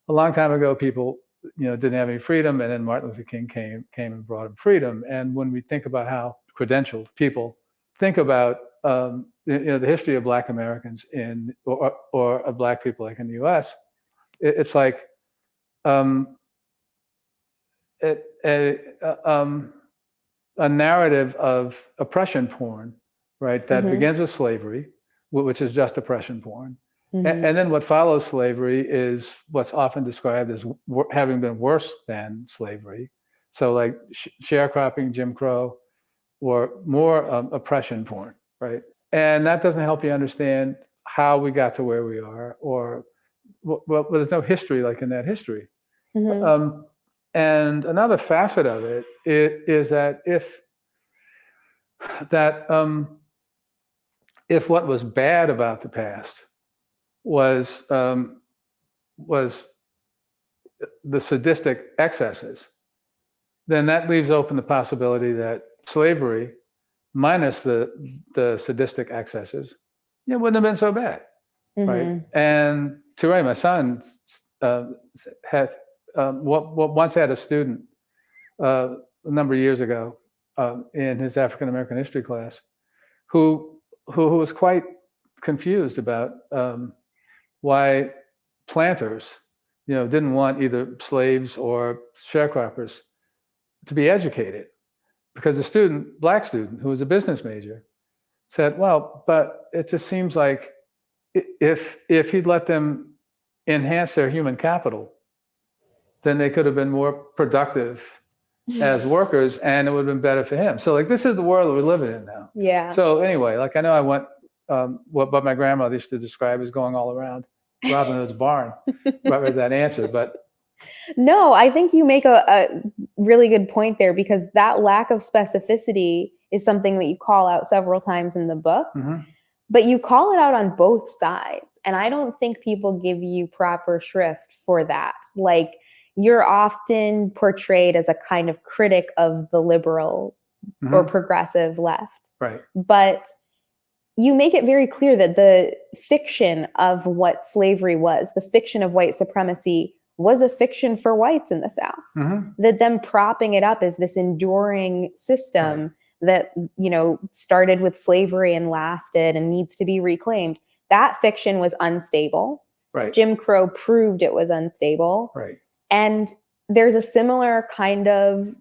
Speaker 7: a long time ago, people didn't have any freedom, and then Martin Luther King came and brought them freedom. And when we think about how credentialed people think about the history of Black Americans or of Black people like in the U.S., it's like a narrative of oppression porn, right? That begins with slavery, which is just oppression porn. And then what follows slavery is what's often described as having been worse than slavery. So like sharecropping, Jim Crow, or more oppression porn, right? And that doesn't help you understand how we got to where we are, or well, there's no history like in that history. And another facet of it is that if what was bad about the past was the sadistic excesses, then that leaves open the possibility that slavery, minus the sadistic excesses, wouldn't have been so bad, right? And Ture, my son, once had a student a number of years ago in his African American history class who was quite confused about why planters, didn't want either slaves or sharecroppers to be educated, because the Black student, who was a business major, said, well, but it just seems like if he'd let them enhance their human capital, then they could have been more productive as workers, and it would have been better for him. So like, this is the world that we're living in now.
Speaker 6: Yeah.
Speaker 7: So anyway, like I know I went what my grandmother used to describe as going all around Robin Hood's barn, right, with that answer. But
Speaker 6: no, I think you make a really good point there, because that lack of specificity is something that you call out several times in the book, but you call it out on both sides. And I don't think people give you proper shrift for that. Like, you're often portrayed as a kind of critic of the liberal or progressive left.
Speaker 7: Right.
Speaker 6: But you make it very clear that the fiction of what slavery was, the fiction of white supremacy, was a fiction for whites in the South. That them propping it up as this enduring system that, started with slavery and lasted and needs to be reclaimed. That fiction was unstable.
Speaker 7: Right.
Speaker 6: Jim Crow proved it was unstable.
Speaker 7: Right.
Speaker 6: And there's a similar kind of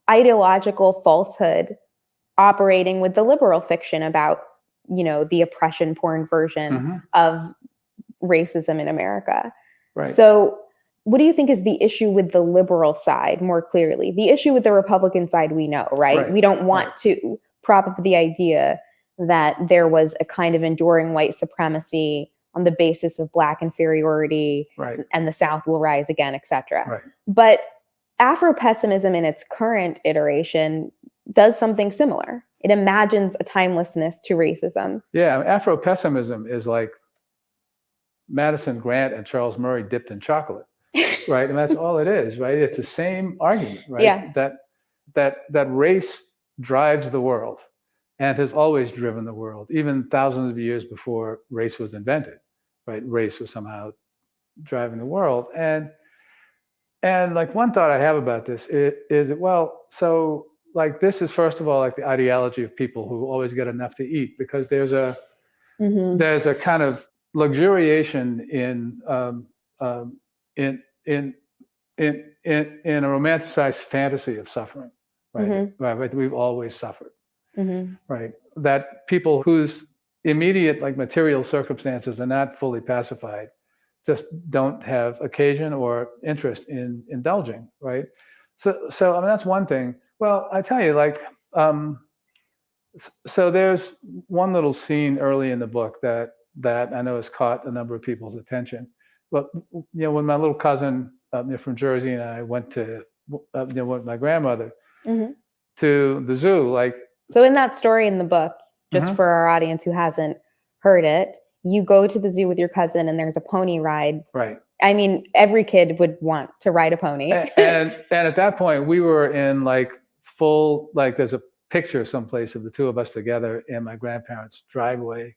Speaker 6: ideological falsehood operating with the liberal fiction about, the oppression porn version of racism in America.
Speaker 7: Right.
Speaker 6: So what do you think is the issue with the liberal side more clearly? The issue with the Republican side, we know, right?
Speaker 7: Right.
Speaker 6: We don't want to prop up the idea that there was a kind of enduring white supremacy on the basis of Black inferiority,
Speaker 7: Right.
Speaker 6: and the South will rise again, etc.
Speaker 7: Right.
Speaker 6: But Afro-pessimism in its current iteration does something similar. It imagines a timelessness to racism.
Speaker 7: Yeah, Afro-pessimism is like Madison Grant and Charles Murray dipped in chocolate, right? And that's all it is, right? It's the same argument, right?
Speaker 6: Yeah.
Speaker 7: That race drives the world and has always driven the world, even thousands of years before race was invented, right? Race was somehow driving the world. And like one thought I have about this is well, so like this is first of all like the ideology of people who always get enough to eat, because there's a kind of luxuriation in a romanticized fantasy of suffering, right? Right. We've always suffered, right? That people whose immediate like material circumstances are not fully pacified just don't have occasion or interest in indulging, right? So I mean that's one thing. Well, I tell you, like, so there's one little scene early in the book that I know has caught a number of people's attention. But when my little cousin from Jersey and I went to with my grandmother to the zoo, like.
Speaker 6: So in that story in the book, just for our audience who hasn't heard it, you go to the zoo with your cousin and there's a pony ride.
Speaker 7: Right.
Speaker 6: I mean, every kid would want to ride a pony.
Speaker 7: and at that point, we were in like full, like there's a picture someplace of the two of us together in my grandparents' driveway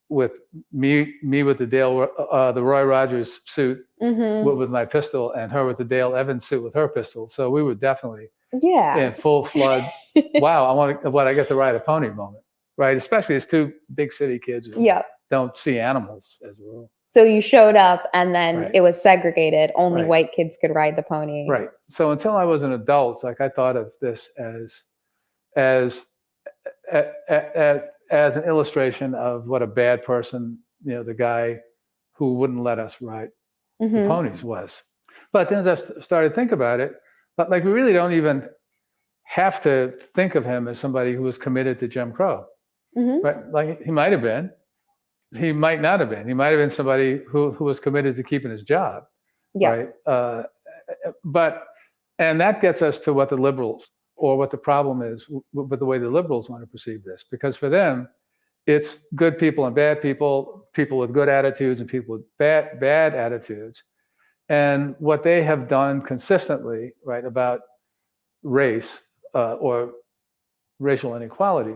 Speaker 7: with me with the Roy Rogers suit with my pistol, and her with the Dale Evans suit with her pistol. So we were definitely in full flood. Wow, I get to ride a pony moment, right? Especially as two big city kids who don't see animals as a rule. So
Speaker 6: you showed up and then it was segregated. Only white kids could ride the pony.
Speaker 7: Right. So until I was an adult, like I thought of this as an illustration of what a bad person, the guy who wouldn't let us ride the ponies was. But then as I started to think about it, but like we really don't even have to think of him as somebody who was committed to Jim Crow. Right? Like he might have been. He might not have been. He might have been somebody who was committed to keeping his job. Yeah. Right. And that gets us to what the liberals, or what the problem is with the way the liberals want to perceive this. Because for them, it's good people and bad people, people with good attitudes and people with bad attitudes. And what they have done consistently, right, about race or racial inequality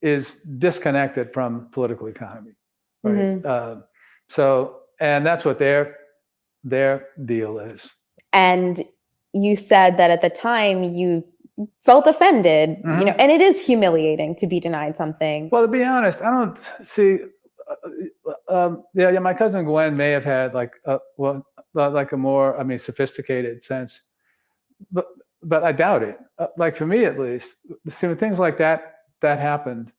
Speaker 7: is disconnected from political economy, right? And that's what their deal is.
Speaker 6: And you said that at the time you felt offended, and it is humiliating to be denied something.
Speaker 7: Well, to be honest, I don't see. My cousin Gwen may have had like a more, sophisticated sense, but I doubt it. Like for me, at least, when things like that happened,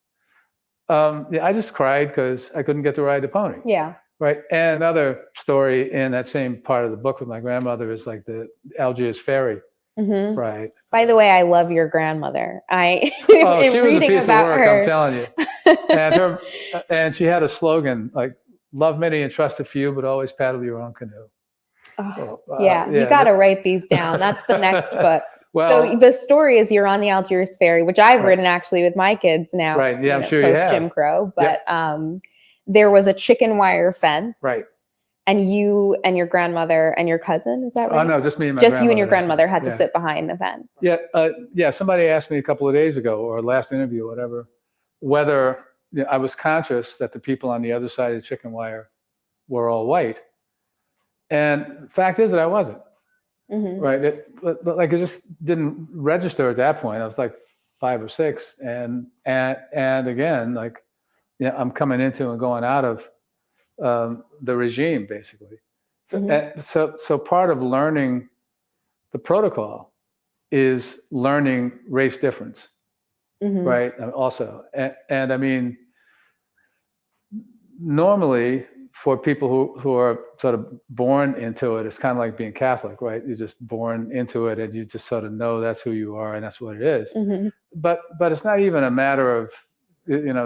Speaker 7: I just cried because I couldn't get to ride the pony.
Speaker 6: Yeah.
Speaker 7: Right. And another story in that same part of the book with my grandmother is like the Algiers ferry. Right.
Speaker 6: By the way, I love your grandmother.
Speaker 7: She was a piece of work,
Speaker 6: her.
Speaker 7: I'm telling you. And she had a slogan like, "Love many and trust a few, but always paddle your own canoe."
Speaker 6: You got to write these down. That's the next book.
Speaker 7: Well,
Speaker 6: so the story is you're on the Algiers ferry, which I've written actually with my kids now.
Speaker 7: Right. Yeah, I'm sure you have.
Speaker 6: Post Jim Crow, but there was a chicken wire fence.
Speaker 7: Right.
Speaker 6: And you and your grandmother and your cousin, is that right?
Speaker 7: Oh no, just me and my
Speaker 6: grandmother. Just you and your grandmother had to sit behind the fence.
Speaker 7: Yeah. Somebody asked me a couple of days ago, or last interview, or whatever, whether I was conscious that the people on the other side of the chicken wire were all white. And the fact is that I wasn't. Right. But like it just didn't register at that point. I was like 5 or 6, and again, like I'm coming into and going out of the regime, basically. So part of learning the protocol is learning race difference, right? Also, and I mean, normally for people who are sort of born into it, it's kind of like being Catholic, right? You're just born into it, and you just sort of know that's who you are and that's what it is.
Speaker 6: Mm-hmm.
Speaker 7: But it's not even a matter of,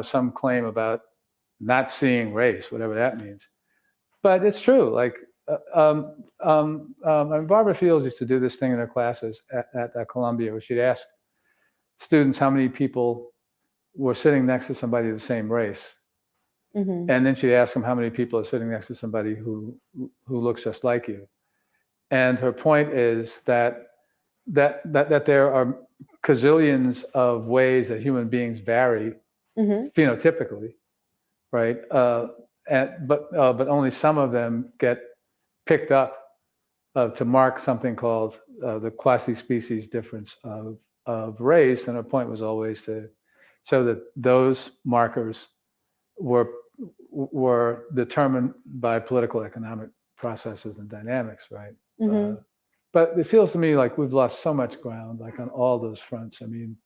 Speaker 7: some claim about not seeing race, whatever that means. But it's true. Like, Barbara Fields used to do this thing in her classes at Columbia, where she'd ask students how many people were sitting next to somebody of the same race.
Speaker 6: Mm-hmm.
Speaker 7: And then she'd ask them how many people are sitting next to somebody who looks just like you. And her point is that there are gazillions of ways that human beings vary phenotypically, right? But only some of them get picked up to mark something called the quasi-species difference of race. And her point was always to show that those markers were determined by political economic processes and dynamics, right?
Speaker 6: Mm-hmm.
Speaker 7: But it feels to me like we've lost so much ground, like on all those fronts. I mean,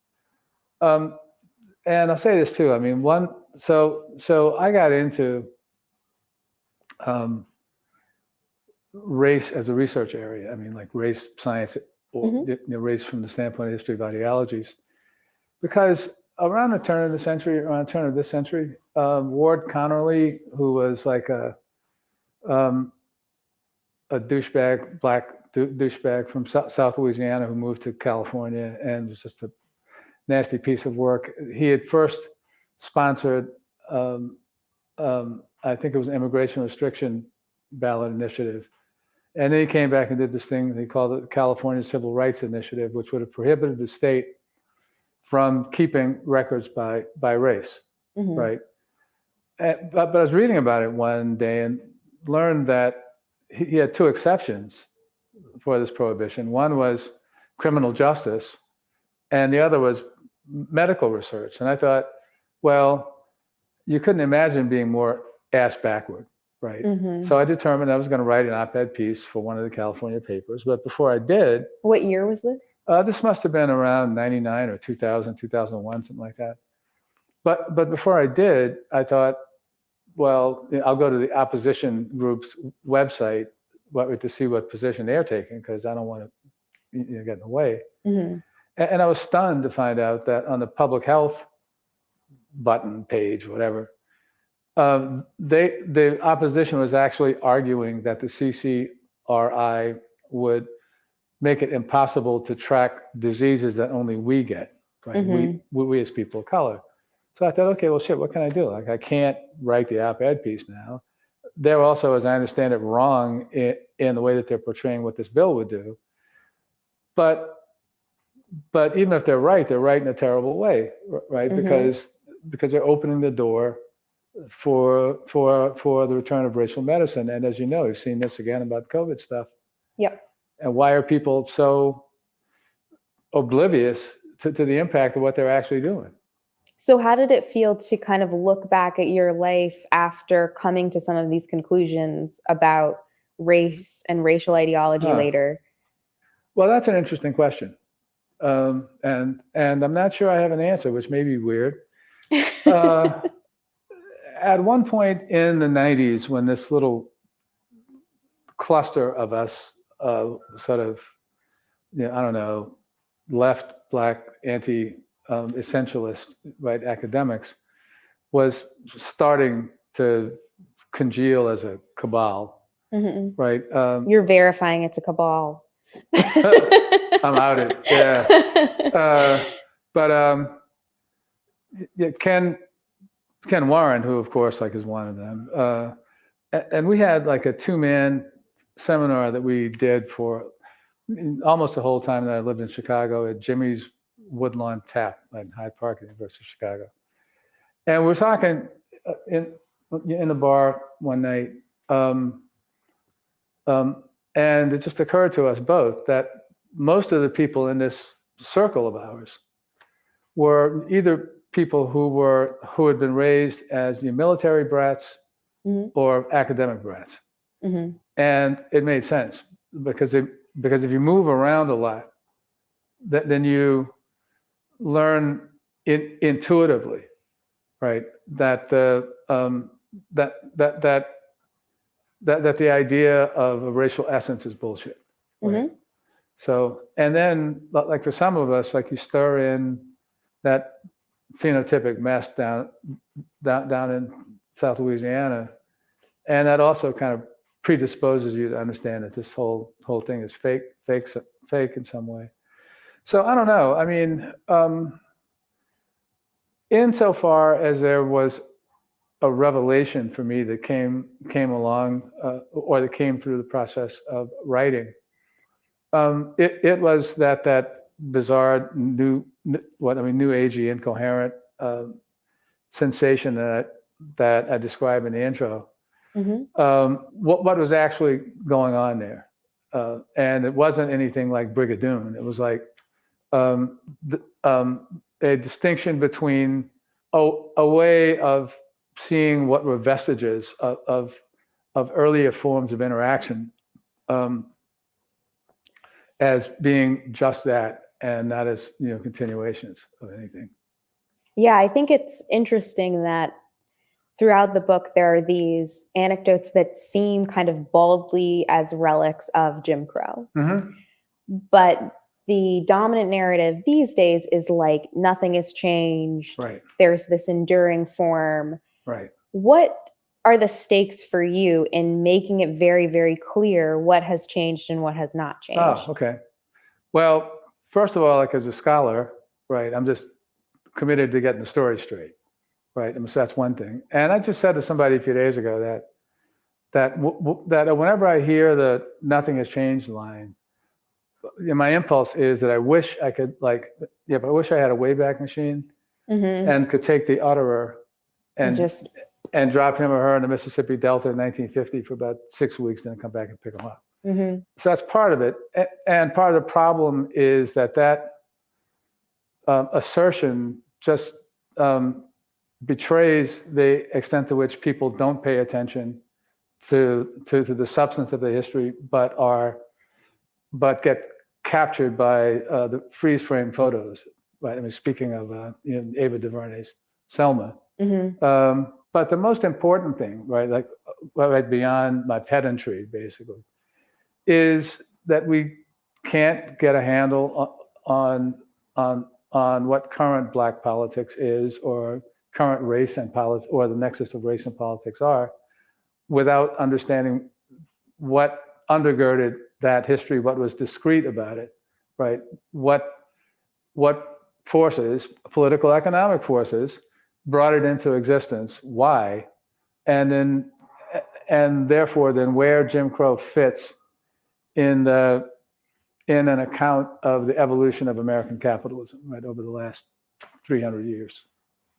Speaker 7: and I'll say this too. I mean, so I got into race as a research area. I mean, like race science, or race from the standpoint of history of ideologies, because around the turn of this century, Ward Connerly, who was like a douchebag, black douchebag from South Louisiana, who moved to California and was just a nasty piece of work. He had first sponsored, I think it was an immigration restriction ballot initiative. And then he came back and did this thing, he called it the California Civil Rights Initiative, which would have prohibited the state from keeping records by race, right? But I was reading about it one day and learned that he had two exceptions for this prohibition. One was criminal justice, and the other was medical research. And I thought, well, you couldn't imagine being more ass backward, right? So I determined I was going to write an op-ed piece for one of the California papers. But before I did—
Speaker 6: What year was this?
Speaker 7: This must have been around 99 or 2000, 2001, something like that. But before I did, I thought, well, I'll go to the opposition group's website to see what position they're taking, because I don't want to get in the way. And I was stunned to find out that on the public health button page, whatever, the opposition was actually arguing that the CCRI would make it impossible to track diseases that only we get, right? We as people of color. So I thought, okay, well, shit, what can I do? Like, I can't write the op-ed piece now. They're also, as I understand it, wrong in the way that they're portraying what this bill would do. But even if they're right in a terrible way, right? Because they're opening the door for the return of racial medicine. And as you know, you've seen this again about COVID stuff.
Speaker 6: Yep.
Speaker 7: And why are people so oblivious to the impact of what they're actually doing?
Speaker 6: So how did it feel to kind of look back at your life after coming to some of these conclusions about race and racial ideology later?
Speaker 7: Well, that's an interesting question. And I'm not sure I have an answer, which may be weird. At one point in the 90s, when this little cluster of us sort of, I don't know, left, black, anti-essentialist, right, academics, was starting to congeal as a cabal, right?
Speaker 6: You're verifying it's a cabal.
Speaker 7: I'm outed, yeah. Yeah, Ken Warren, who of course like is one of them, and we had like a 2-man seminar that we did for almost the whole time that I lived in Chicago at Jimmy's Woodlawn Tap in Hyde Park, University of Chicago. And we're talking in the bar one night, and it just occurred to us both that most of the people in this circle of ours were either people who had been raised as military brats or academic brats. And it made sense because if you move around a lot, then you learn intuitively, right? That that the idea of a racial essence is bullshit. Right? So, and then like for some of us, like you stir in that phenotypic mess down in South Louisiana, and that also kind of predisposes you to understand that this whole thing is fake in some way. So I don't know. I mean, insofar as there was a revelation for me that came along, or that came through the process of writing, it was that bizarre new agey, incoherent sensation that I described in the intro. What was actually going on there, and it wasn't anything like Brigadoon. It was like a distinction between a way of seeing what were vestiges of earlier forms of interaction as being just that, and not as continuations of anything.
Speaker 6: Yeah, I think it's interesting that throughout the book there are these anecdotes that seem kind of baldly as relics of Jim Crow, but the dominant narrative these days is like nothing has changed.
Speaker 7: Right.
Speaker 6: There's this enduring form.
Speaker 7: Right.
Speaker 6: What are the stakes for you in making it very, very clear what has changed and what has not changed?
Speaker 7: Oh, okay. Well, first of all, like as a scholar, right, I'm just committed to getting the story straight, right? So that's one thing. And I just said to somebody a few days ago that whenever I hear the "nothing has changed" line, my impulse is that I wish I could but I wish I had a Wayback Machine and could take the utterer and drop him or her in the Mississippi Delta in 1950 for about 6 weeks, then come back and pick them up. So that's part of it. And part of the problem is that assertion just betrays the extent to which people don't pay attention to the substance of the history, but get captured by the freeze frame photos. Right? I mean, speaking of Ava DuVernay's Selma. But the most important thing, right, right beyond my pedantry, basically, is that we can't get a handle on what current Black politics is, or current race and politics, or the nexus of race and politics are, without understanding what undergirded that history, what was discrete about it, right? What forces, political, economic forces, brought it into existence, why, and therefore where Jim Crow fits in an account of the evolution of American capitalism, right, over the last 300 years.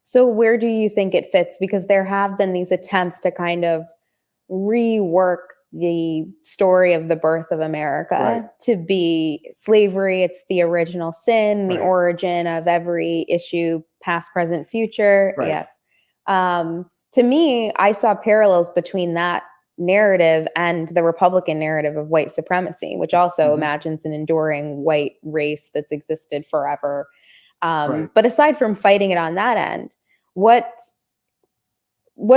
Speaker 6: So where do you think it fits? Because there have been these attempts to kind of rework the story of the birth of America to be slavery. It's the original sin, the origin of every issue, past, present, future. Yes. To me, I saw parallels between that narrative and the Republican narrative of white supremacy, which also imagines an enduring white race that's existed forever. But aside from fighting it on that end, what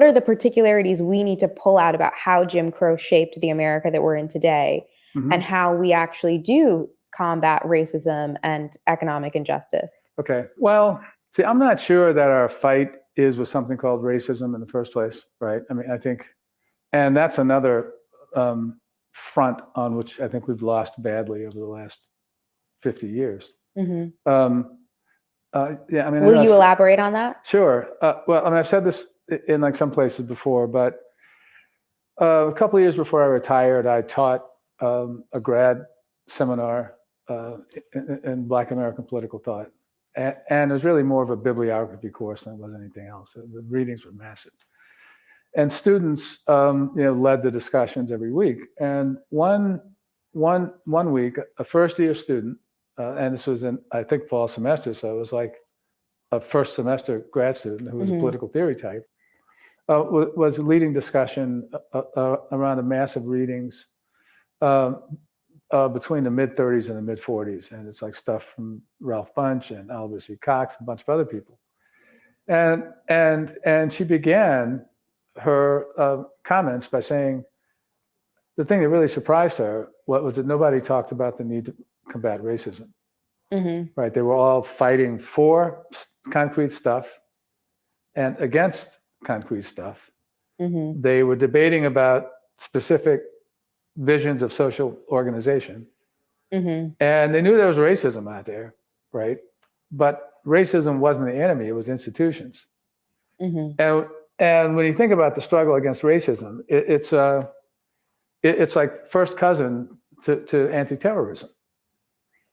Speaker 6: are the particularities we need to pull out about how Jim Crow shaped the America that we're in today, and how we actually do combat racism and economic injustice? Okay.
Speaker 7: Well, see, I'm not sure that our fight is with something called racism in the first place, right? I mean, I think, and that's another front on which I think we've lost badly over the last 50 years.
Speaker 6: Yeah, I mean, will you elaborate on that?
Speaker 7: Sure. Well, I mean, I've said this in like some places before, but a couple of years before I retired, I taught a grad seminar in Black American political thought, and it was really more of a bibliography course than it was anything else. The readings were massive, and students, led the discussions every week. And one week, a first-year student, and this was in, I think, fall semester, so it was like a first semester grad student who was a political theory type, was leading discussion around the massive readings between the mid-30s and the mid-40s. And it's like stuff from Ralph Bunche and Albert C. Cox and a bunch of other people. And she began her comments by saying, the thing that really surprised her was that nobody talked about the need to combat racism.
Speaker 6: Mm-hmm.
Speaker 7: Right? They were all fighting for concrete stuff and against concrete stuff.
Speaker 6: Mm-hmm.
Speaker 7: They were debating about specific visions of social organization.
Speaker 6: Mm-hmm.
Speaker 7: And they knew there was racism out there, right? But racism wasn't the enemy, it was institutions.
Speaker 6: Mm-hmm.
Speaker 7: And when you think about the struggle against racism, it's like first cousin to anti-terrorism,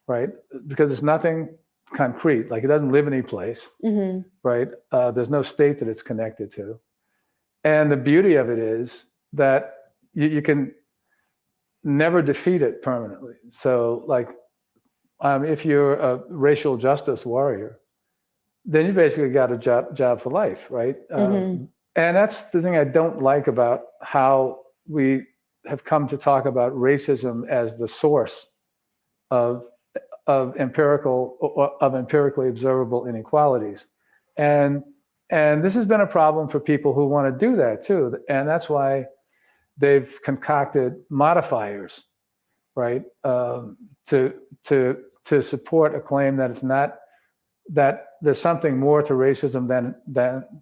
Speaker 7: right? Because it's nothing concrete, like it doesn't live any place,
Speaker 6: Mm-hmm.
Speaker 7: right? There's no state that it's connected to. And the beauty of it is that you can never defeat it permanently. So like, if you're a racial justice warrior, then you basically got a job for life, right?
Speaker 6: Mm-hmm.
Speaker 7: And that's the thing I don't like about how we have come to talk about racism as the source of empirically observable inequalities. And this has been a problem for people who want to do that too. And that's why they've concocted modifiers, right? To support a claim that it's not, that there's something more to racism than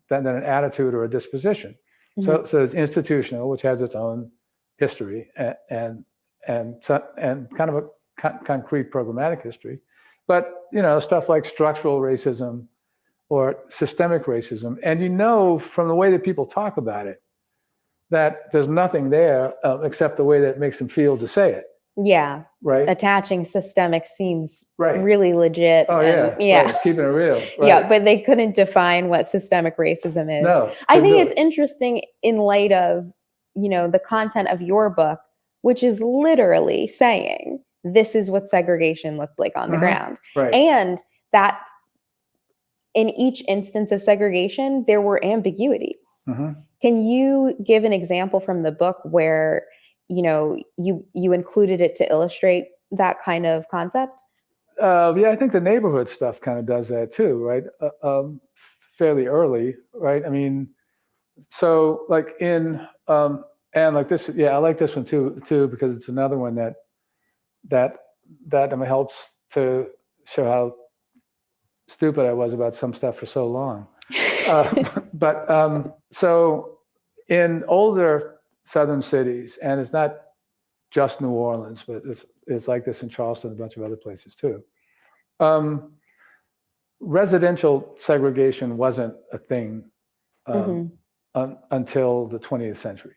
Speaker 7: an attitude or a disposition.
Speaker 6: Mm-hmm.
Speaker 7: So it's institutional, which has its own history and kind of a concrete programmatic history. But stuff like structural racism or systemic racism, and from the way that people talk about it, that there's nothing there except the way that it makes them feel to say it.
Speaker 6: Yeah.
Speaker 7: Right.
Speaker 6: Attaching systemic seems
Speaker 7: Right.
Speaker 6: really legit.
Speaker 7: Oh
Speaker 6: and,
Speaker 7: yeah. Right. Keeping it real. Right.
Speaker 6: Yeah, but they couldn't define what systemic racism is.
Speaker 7: No.
Speaker 6: I think it's interesting in light of, the content of your book, which is literally saying this is what segregation looked like on the ground.
Speaker 7: Right.
Speaker 6: And that in each instance of segregation, there were ambiguities.
Speaker 7: Mm-hmm.
Speaker 6: Can you give an example from the book where, you included it to illustrate that kind of concept?
Speaker 7: Yeah, I think the neighborhood stuff kind of does that too, right? Fairly early, right? I mean, so like in and like this, yeah, I like this one too because it's another one that helps to show how stupid I was about some stuff for so long. But so in older southern cities, and it's not just New Orleans, but it's like this in Charleston, a bunch of other places too. Residential segregation wasn't a thing until the 20th century,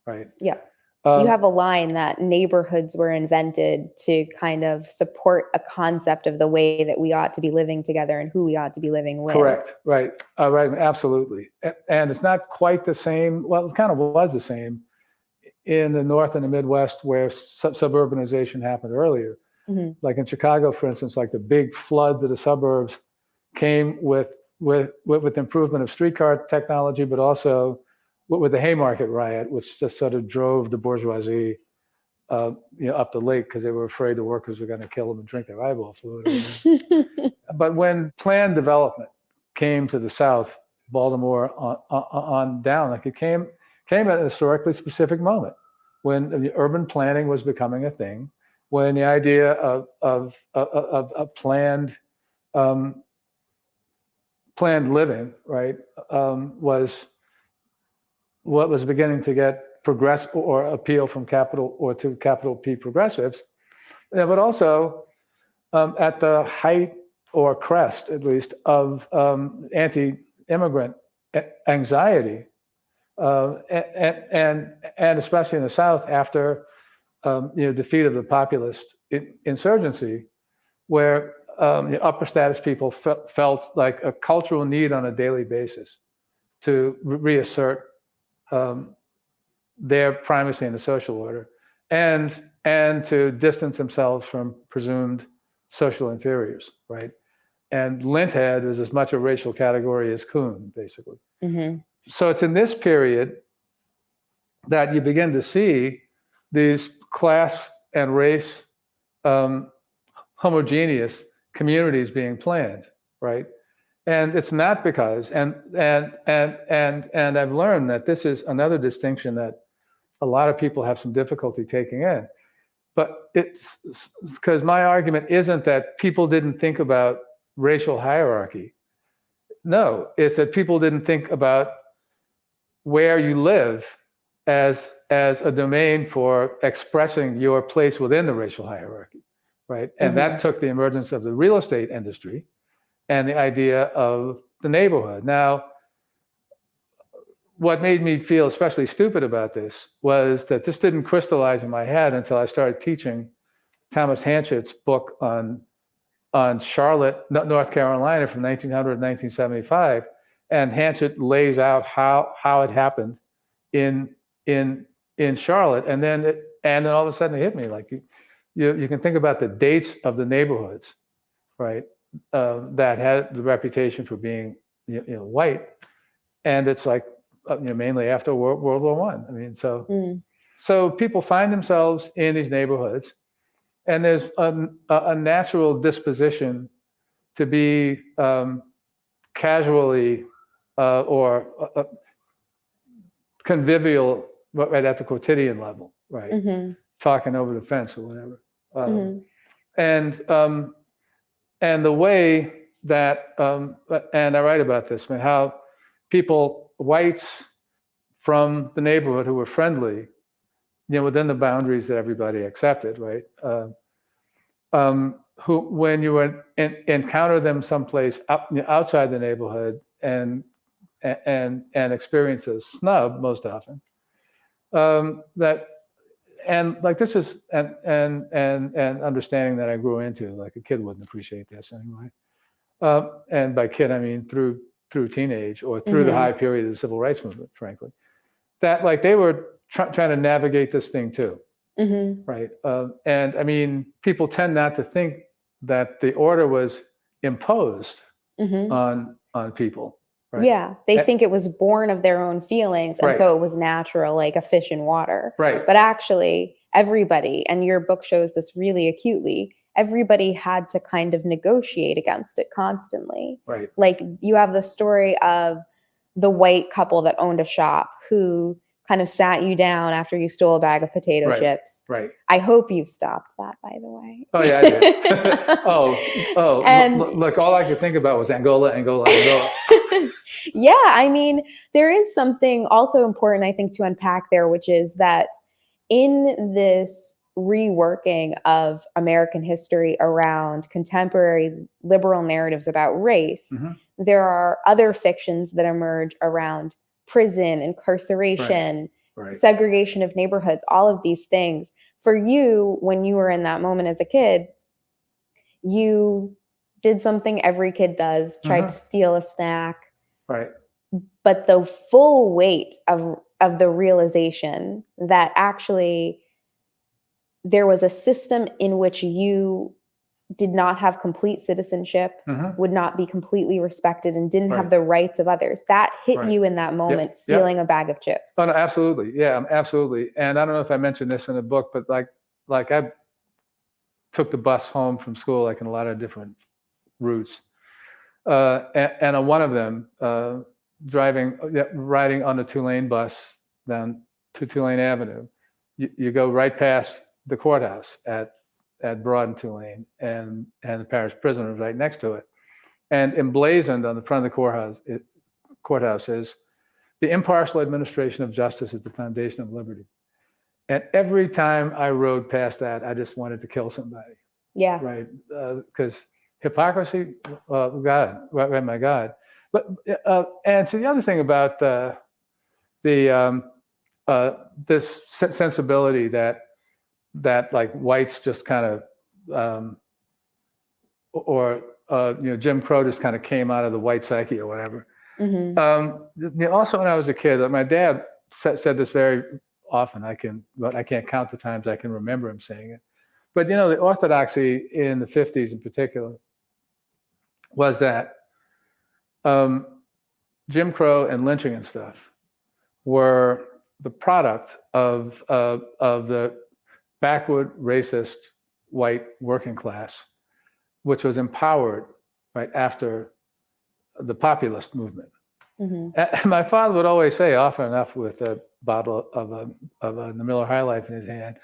Speaker 7: right?
Speaker 6: Yeah. You have a line that neighborhoods were invented to kind of support a concept of the way that we ought to be living together and who we ought to be living with.
Speaker 7: Correct. Right. Right. Absolutely. And it's not quite the same. Well, it kind of was the same in the North and the Midwest, where suburbanization happened earlier.
Speaker 6: Mm-hmm.
Speaker 7: Like in Chicago, for instance, like the big flood to the suburbs came with improvement of streetcar technology, but also with the Haymarket riot, which just sort of drove the bourgeoisie, up the lake because they were afraid the workers were going to kill them and drink their eyeball fluid. But when planned development came to the South, Baltimore on down, like it came at a historically specific moment when the urban planning was becoming a thing, when the idea of planned living, right, was what was beginning to get progress or appeal from capital P progressives, but also at the height or crest, at least, of anti-immigrant anxiety, and especially in the South after defeat of the populist insurgency, where upper status people felt like a cultural need on a daily basis to reassert their primacy in the social order, and to distance themselves from presumed social inferiors, right? And linthead is as much a racial category as coon, basically.
Speaker 6: Mm-hmm.
Speaker 7: So it's in this period that you begin to see these class and race homogeneous communities being planned, right? And it's not because, and I've learned that this is another distinction that a lot of people have some difficulty taking in. But it's because my argument isn't that people didn't think about racial hierarchy. No, it's that people didn't think about where you live as a domain for expressing your place within the racial hierarchy, right? And that took the emergence of the real estate industry and the idea of the neighborhood. Now, what made me feel especially stupid about this was that this didn't crystallize in my head until I started teaching Thomas Hanchett's book on Charlotte, North Carolina from 1900 to 1975. And Hanchett lays out how it happened in Charlotte. And then all of a sudden it hit me, like you can think about the dates of the neighborhoods, right? That had the reputation for being white. And it's like, mainly after World War I. I mean, so people find themselves in these neighborhoods, and there's a natural disposition to be casually or convivial, right at the quotidian level, right? Talking over the fence or whatever. And the way that, and I write about this, how people, whites from the neighborhood who were friendly, within the boundaries that everybody accepted, right? Who, when you would encounter them someplace outside the neighborhood and experience a snub most often, this is and understanding that I grew into, like a kid wouldn't appreciate this anyway. And by kid, I mean through teenage or through the high period of the civil rights movement, frankly, that like they were trying to navigate this thing too, right? And I mean, people tend not to think that the order was imposed on people. Right?
Speaker 6: Yeah, they think it was born of their own feelings, and so it was natural, like a fish in water.
Speaker 7: Right.
Speaker 6: But actually, everybody, and your book shows this really acutely, everybody had to kind of negotiate against it constantly.
Speaker 7: Right.
Speaker 6: Like you have the story of the white couple that owned a shop who kind of sat you down after you stole a bag of potato chips.
Speaker 7: Right.
Speaker 6: I hope you've stopped that, by the way.
Speaker 7: Oh yeah, I did. And look, all I could think about was Angola.
Speaker 6: Yeah, I mean, there is something also important, I think, to unpack there, which is that in this reworking of American history around contemporary liberal narratives about race, there are other fictions that emerge around prison, incarceration, segregation of neighborhoods, all of these things. For you, when you were in that moment as a kid, you did something every kid does, tried to steal a snack.
Speaker 7: Right.
Speaker 6: But the full weight of the realization that actually there was a system in which you did not have complete citizenship, would not be completely respected, and didn't have the rights of others. That hit you in that moment, stealing a bag of chips.
Speaker 7: Oh, no, absolutely. Yeah, absolutely. And I don't know if I mentioned this in the book, but like I took the bus home from school, like in a lot of different routes. And on one of them, riding on the Tulane bus down to Tulane Avenue, you go right past the courthouse at Broad and Tulane, and the parish prison was right next to it. And emblazoned on the front of the courthouse is, "The impartial administration of justice is the foundation of liberty." And every time I rode past that, I just wanted to kill somebody.
Speaker 6: Yeah.
Speaker 7: Right. Because hypocrisy, God, right, my God. But and so the other thing about this sensibility that like whites just kind of Jim Crow just kind of came out of the white psyche or whatever. Also, when I was a kid, my dad said this very often. I can't count the times I can remember him saying it. But the orthodoxy in the 50s in particular was that Jim Crow and lynching and stuff were the product of the backward, racist, white working class, which was empowered right after the populist movement. And my father would always say, often enough with bottle of a the Miller High Life in his hand.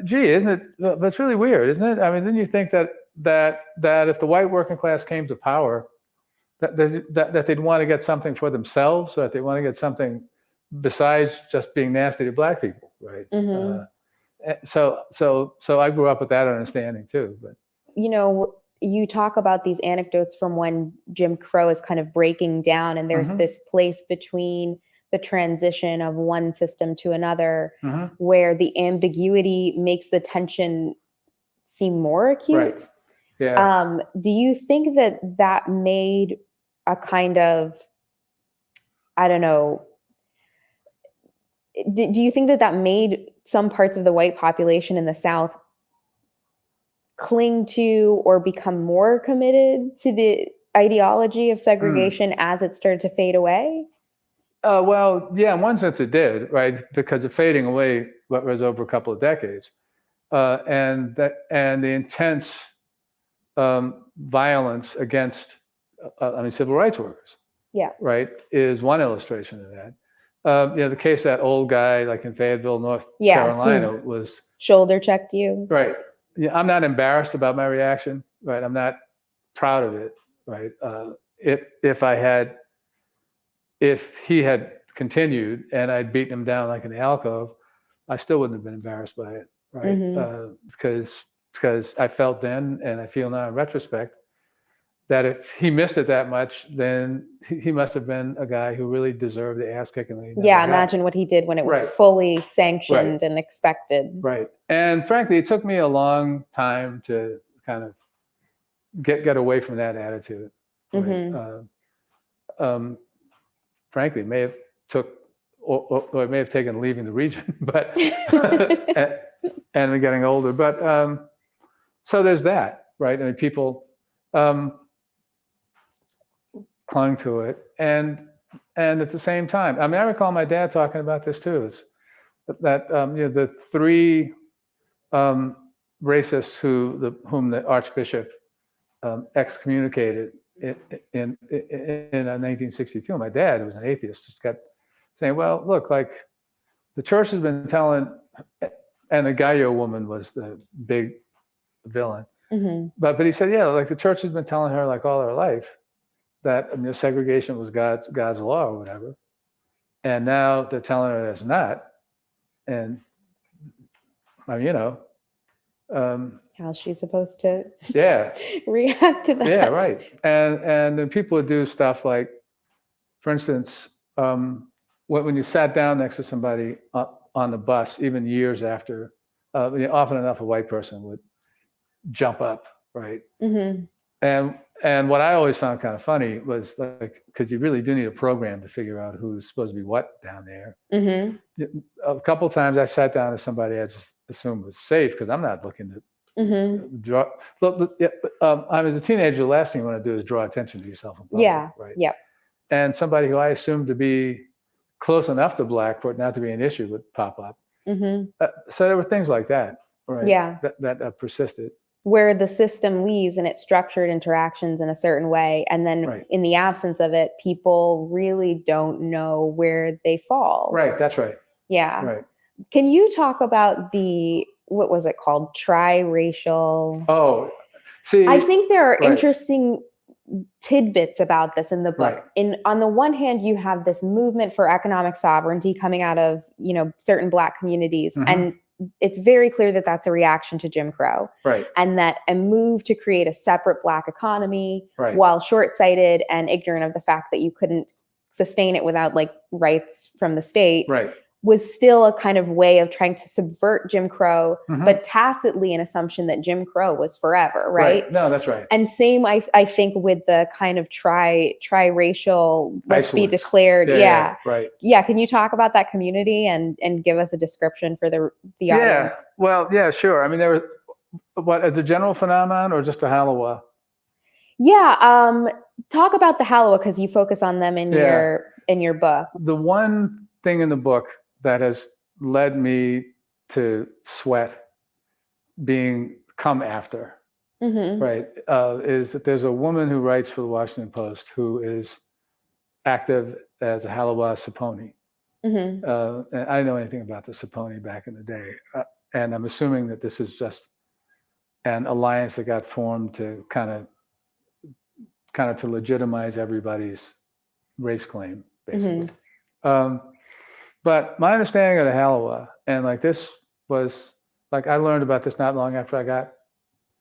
Speaker 7: Gee, isn't it? That's really weird, isn't it? I mean, didn't you think that if the white working class came to power, that they'd want to get something for themselves, or that they want to get something besides just being nasty to black people, right? So I grew up with that understanding too. But
Speaker 6: you talk about these anecdotes from when Jim Crow is kind of breaking down, and there's this place between the transition of one system to another where the ambiguity makes the tension seem more acute.
Speaker 7: Right. Yeah.
Speaker 6: Do you think that made a kind of, I don't know, do you think that made some parts of the white population in the South cling to or become more committed to the ideology of segregation as it started to fade away?
Speaker 7: Well, yeah, in one sense it did, right? Because of fading away was over a couple of decades, and the intense violence against, civil rights workers.
Speaker 6: Yeah.
Speaker 7: Right, is one illustration of that. The case of that old guy, like in Fayetteville, North Carolina, was
Speaker 6: shoulder checked you.
Speaker 7: Right. Yeah, I'm not embarrassed about my reaction. Right, I'm not proud of it. Right. If he had continued and I'd beaten him down like in the alcove, I still wouldn't have been embarrassed by it. Right. Because I felt then, and I feel now in retrospect, that if he missed it that much, then he must have been a guy who really deserved the ass kicking.
Speaker 6: Yeah, imagine what he did when it was fully sanctioned and expected.
Speaker 7: Right. And frankly, it took me a long time to kind of get away from that attitude. Right? Frankly, it may have or it may have taken leaving the region, but and getting older. But so there's that, right? I mean, people clung to it, and at the same time, I mean, I recall my dad talking about this too. Is that the three racists whom the Archbishop excommunicated in 1962. My dad, who was an atheist, just kept saying, "Well, look, like the church has been telling," and the Gallo woman was the big villain. But he said, "Yeah, like the church has been telling her like all her life that segregation was God's law or whatever, and now they're telling her it's not." And
Speaker 6: how's she supposed to react to that?
Speaker 7: Yeah, right. And then people would do stuff like, for instance, when you sat down next to somebody on the bus, even years after, often enough a white person would jump up, right? And what I always found kind of funny was like, because you really do need a program to figure out who's supposed to be what down there. A couple of times I sat down with somebody I just assumed was safe because I'm not looking to draw. I as a teenager, the last thing you want to do is draw attention to yourself in public, right?
Speaker 6: Yeah.
Speaker 7: And somebody who I assumed to be close enough to black for it not to be an issue would pop up. So there were things like that, right?
Speaker 6: Yeah.
Speaker 7: That persisted.
Speaker 6: Where the system leaves and it's structured interactions in a certain way, and then in the absence of it, people really don't know where they fall.
Speaker 7: Right. That's right.
Speaker 6: Yeah.
Speaker 7: Right.
Speaker 6: Can you talk about what was it called? Triracial.
Speaker 7: Oh, see,
Speaker 6: I think there are interesting tidbits about this in the book. On the one hand, you have this movement for economic sovereignty coming out of, certain black communities. And it's very clear that that's a reaction to Jim Crow.
Speaker 7: Right.
Speaker 6: And that a move to create a separate black economy, while short-sighted and ignorant of the fact that you couldn't sustain it without like rights from the state, was still a kind of way of trying to subvert Jim Crow, but tacitly an assumption that Jim Crow was forever, right?
Speaker 7: No, that's right.
Speaker 6: And same, I think, with the kind of triracial, let's be declared.
Speaker 7: Yeah. Right.
Speaker 6: Yeah. Can you talk about that community and give us a description for the audience?
Speaker 7: Yeah. Well, yeah, sure. I mean, there was, as a general phenomenon or just a Halawa?
Speaker 6: Yeah. Talk about the Halawa because you focus on them in your book.
Speaker 7: The one thing in the book that has led me to sweat being come after, is that there's a woman who writes for the Washington Post who is active as a Halawa Saponi.
Speaker 6: Mhm.
Speaker 7: And I didn't know anything about the Saponi back in the day, and I'm assuming that this is just an alliance that got formed to kind of to legitimize everybody's race claim, basically. But my understanding of the Halawa, and like this was like I learned about this not long after I got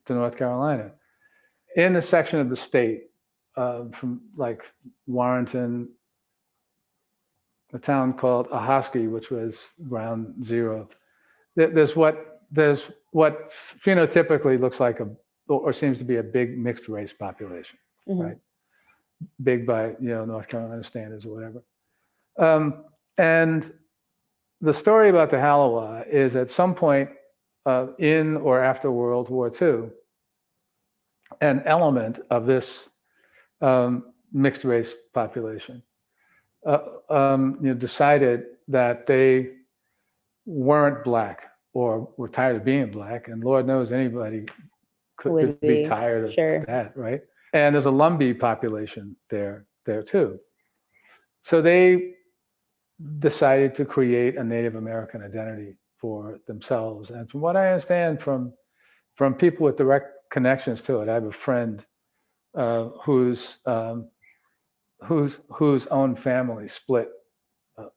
Speaker 7: to North Carolina, in the section of the state from like Warrenton, a town called Ahoskie, which was ground zero. There's what phenotypically looks like or seems to be a big mixed race population, right? Big by North Carolina standards or whatever. And the story about the Halawa is at some point in or after World War II, an element of this mixed race population decided that they weren't black or were tired of being black, and Lord knows anybody could be tired of that, right? And there's a Lumbee population there too. So they decided to create a Native American identity for themselves. And from what I understand from people with direct connections to it, I have a friend whose own family split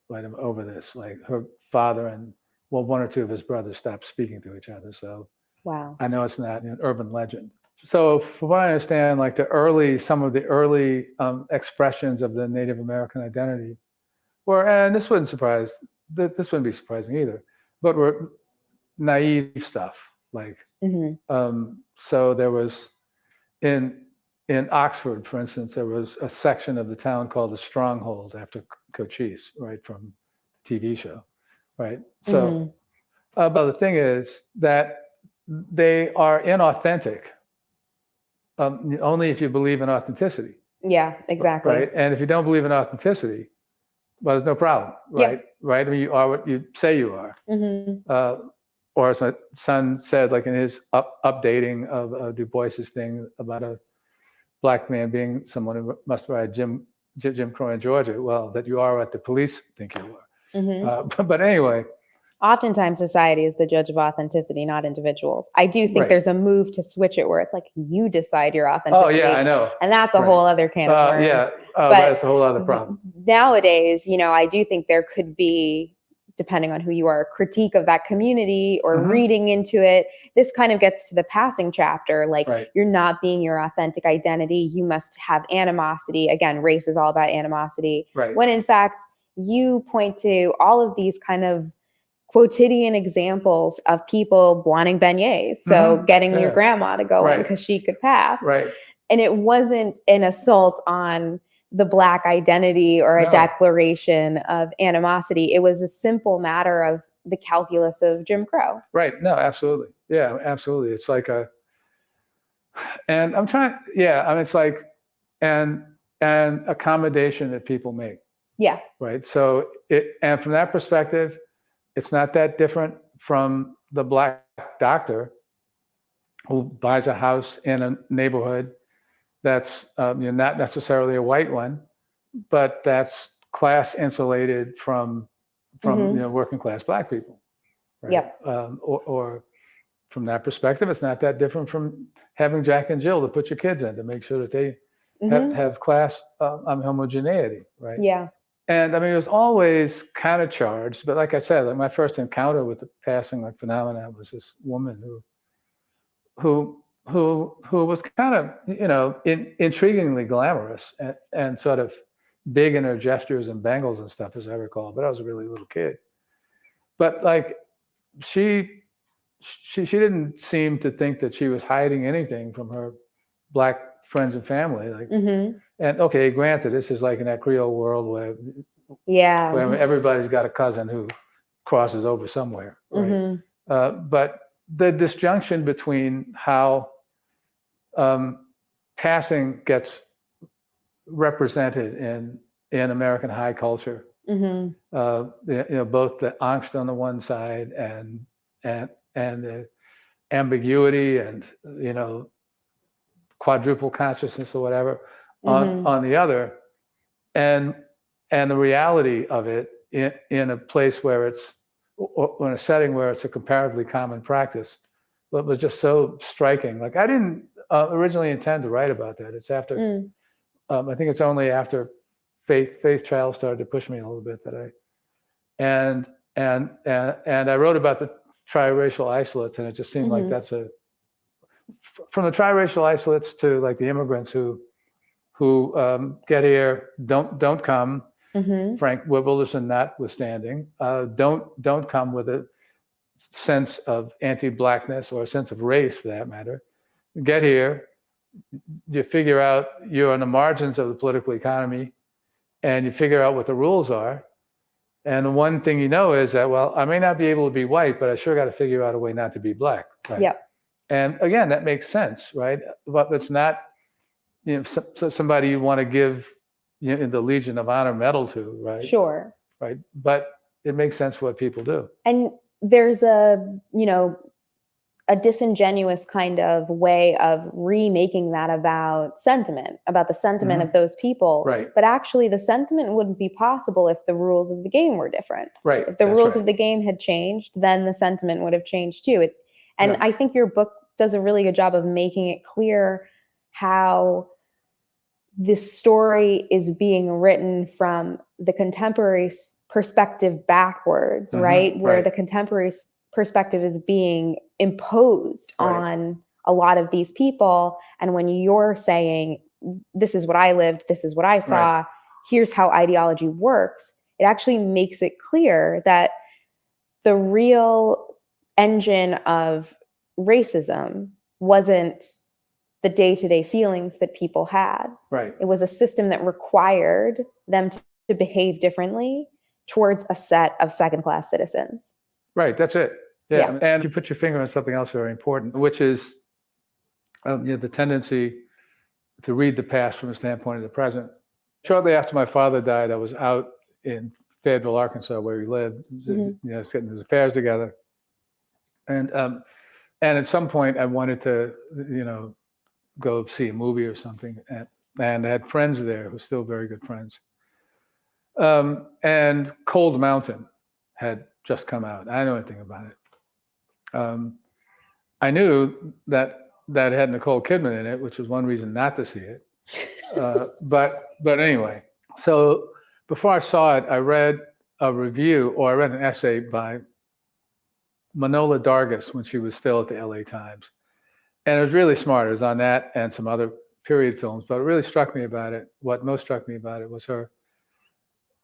Speaker 7: right over this. Like her father and one or two of his brothers stopped speaking to each other. So
Speaker 6: wow,
Speaker 7: I know it's not an urban legend. So from what I understand, like some of the early expressions of the Native American identity were, and this wouldn't be surprising either, but were naive stuff. Like, so there was in Oxford, for instance, there was a section of the town called the Stronghold after Cochise, right, from the TV show, right? So, but the thing is that they are inauthentic only if you believe in authenticity.
Speaker 6: Yeah, exactly.
Speaker 7: Right, and if you don't believe in authenticity, well, there's no problem, right?
Speaker 6: Yep.
Speaker 7: Right, I mean, you are what you say you are. Or as my son said, like in his updating of Du Bois's thing about a black man being someone who must ride Jim Crow in Georgia, well, that you are what the police think you are. But anyway.
Speaker 6: Oftentimes society is the judge of authenticity, not individuals. I do think there's a move to switch it where it's like you decide your authenticity.
Speaker 7: Oh, yeah, I know.
Speaker 6: And that's a whole other can of worms.
Speaker 7: Yeah, that's a whole other problem.
Speaker 6: Nowadays, I do think there could be, depending on who you are, a critique of that community or reading into it. This kind of gets to the passing chapter. Like you're not being your authentic identity. You must have animosity. Again, race is all about animosity.
Speaker 7: Right.
Speaker 6: When in fact, you point to all of these kind of quotidian examples of people wanting beignets. So getting your grandma to go in because she could pass.
Speaker 7: Right.
Speaker 6: And it wasn't an assault on the Black identity or a declaration of animosity. It was a simple matter of the calculus of Jim Crow.
Speaker 7: Right. No, absolutely. Yeah, absolutely. It's like and I'm trying, I mean, it's like an accommodation that people make.
Speaker 6: Yeah.
Speaker 7: Right. So and from that perspective, it's not that different from the Black doctor who buys a house in a neighborhood that's not necessarily a white one, but that's class insulated from working class Black people. Right?
Speaker 6: Yep.
Speaker 7: Or from that perspective, it's not that different from having Jack and Jill to put your kids in to make sure that they have class homogeneity. Right.
Speaker 6: Yeah.
Speaker 7: And I mean, it was always kind of charged, but like I said, like my first encounter with the passing phenomenon was this woman who was kind of intriguingly glamorous and sort of big in her gestures and bangles and stuff, as I recall. But I was a really little kid. But like she didn't seem to think that she was hiding anything from her Black friends and family. Like, and okay, granted, this is like in that Creole world where everybody's got a cousin who crosses over somewhere, right? But the disjunction between how passing gets represented in American high culture, both the angst on the one side and the ambiguity and quadruple consciousness or whatever on the other, and the reality of it in a place where it's, or in a setting where it's a comparatively common practice, but was just so striking. Like I didn't originally intend to write about that. It's after, I think it's only after Faith Child started to push me a little bit that and I wrote about the triracial isolates, and it just seemed like that's from the triracial isolates to like the immigrants who get here, don't come, Frank Wilderson notwithstanding, don't come with a sense of anti-blackness or a sense of race for that matter. Get here, you figure out you're on the margins of the political economy, and you figure out what the rules are. And the one thing you know is that, well, I may not be able to be white, but I sure got to figure out a way not to be black. Right?
Speaker 6: Yep.
Speaker 7: And again, that makes sense, right? But it's not, so somebody you want to give in the Legion of Honor medal to, right?
Speaker 6: Sure.
Speaker 7: Right. But it makes sense what people do.
Speaker 6: And there's a disingenuous kind of way of remaking that about the sentiment of those people.
Speaker 7: Right.
Speaker 6: But actually the sentiment wouldn't be possible if the rules of the game were different.
Speaker 7: Right.
Speaker 6: If the rules of the game had changed, then the sentiment would have changed too. I think your book does a really good job of making it clear how this story is being written from the contemporary perspective backwards, right? Where the contemporary perspective is being imposed on a lot of these people. And when you're saying, this is what I lived, this is what I saw, here's how ideology works, it actually makes it clear that the real engine of racism wasn't the day-to-day feelings that people had.
Speaker 7: Right.
Speaker 6: It was a system that required them to behave differently towards a set of second-class citizens.
Speaker 7: Right, that's it. Yeah. And you put your finger on something else very important, which is the tendency to read the past from the standpoint of the present. Shortly after my father died, I was out in Fayetteville, Arkansas, where he lived, getting his affairs together. And at some point I wanted to, go see a movie or something. And I had friends there who were still very good friends. And Cold Mountain had just come out. I didn't know anything about it. I knew that it had Nicole Kidman in it, which was one reason not to see it. But anyway, so before I saw it, I read a review, or I read an essay by Manola Dargis when she was still at the LA Times. And it was really smart. It was on that and some other period films. But what really struck me about it, what most struck me about it was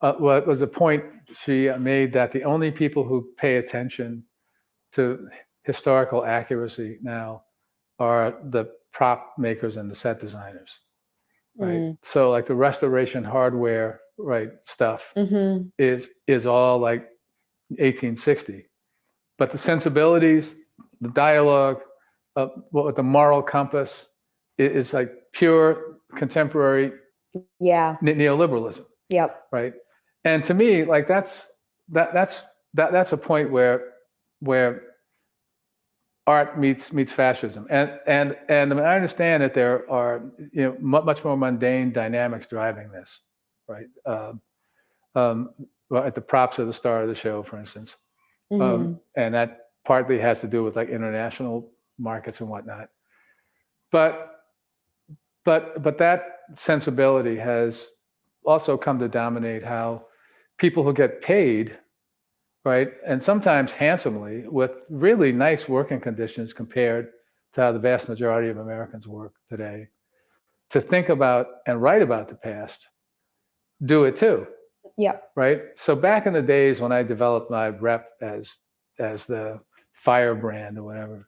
Speaker 7: what was the point she made, that the only people who pay attention to historical accuracy now are the prop makers and the set designers, right? So like the restoration hardware, right, stuff is all like 1860, but the sensibilities, the dialogue, the moral compass is like pure contemporary neoliberalism.
Speaker 6: Yep.
Speaker 7: Right. And to me, like that's a point where art meets fascism. And I mean, I understand that there are much more mundane dynamics driving this, right? At the props of the star of the show, for instance, and that partly has to do with like international markets and whatnot. But that sensibility has also come to dominate how people who get paid, right, and sometimes handsomely, with really nice working conditions compared to how the vast majority of Americans work today, to think about and write about the past, do it too.
Speaker 6: Yeah.
Speaker 7: Right. So back in the days when I developed my rep as the firebrand or whatever,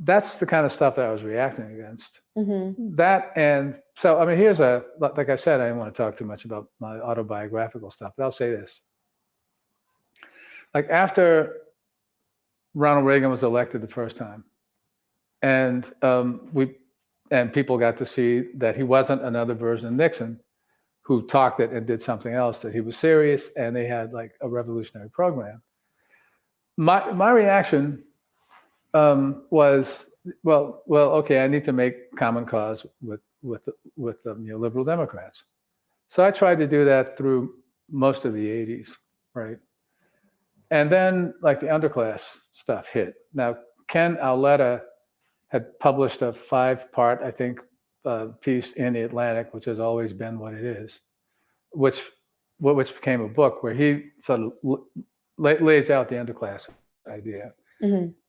Speaker 7: that's the kind of stuff that I was reacting against. That, and so, I mean, like I said, I didn't want to talk too much about my autobiographical stuff, but I'll say this. Like after Ronald Reagan was elected the first time, and people got to see that he wasn't another version of Nixon who talked it and did something else, that he was serious and they had like a revolutionary program. My reaction was, well, okay, I need to make common cause with the liberal Democrats. So I tried to do that through most of the 80s. right? And then like the underclass stuff hit. Now, Ken Auletta had published a 5-part, I think, piece in the Atlantic, which has always been what it is, which became a book where he sort of lays out the underclass idea.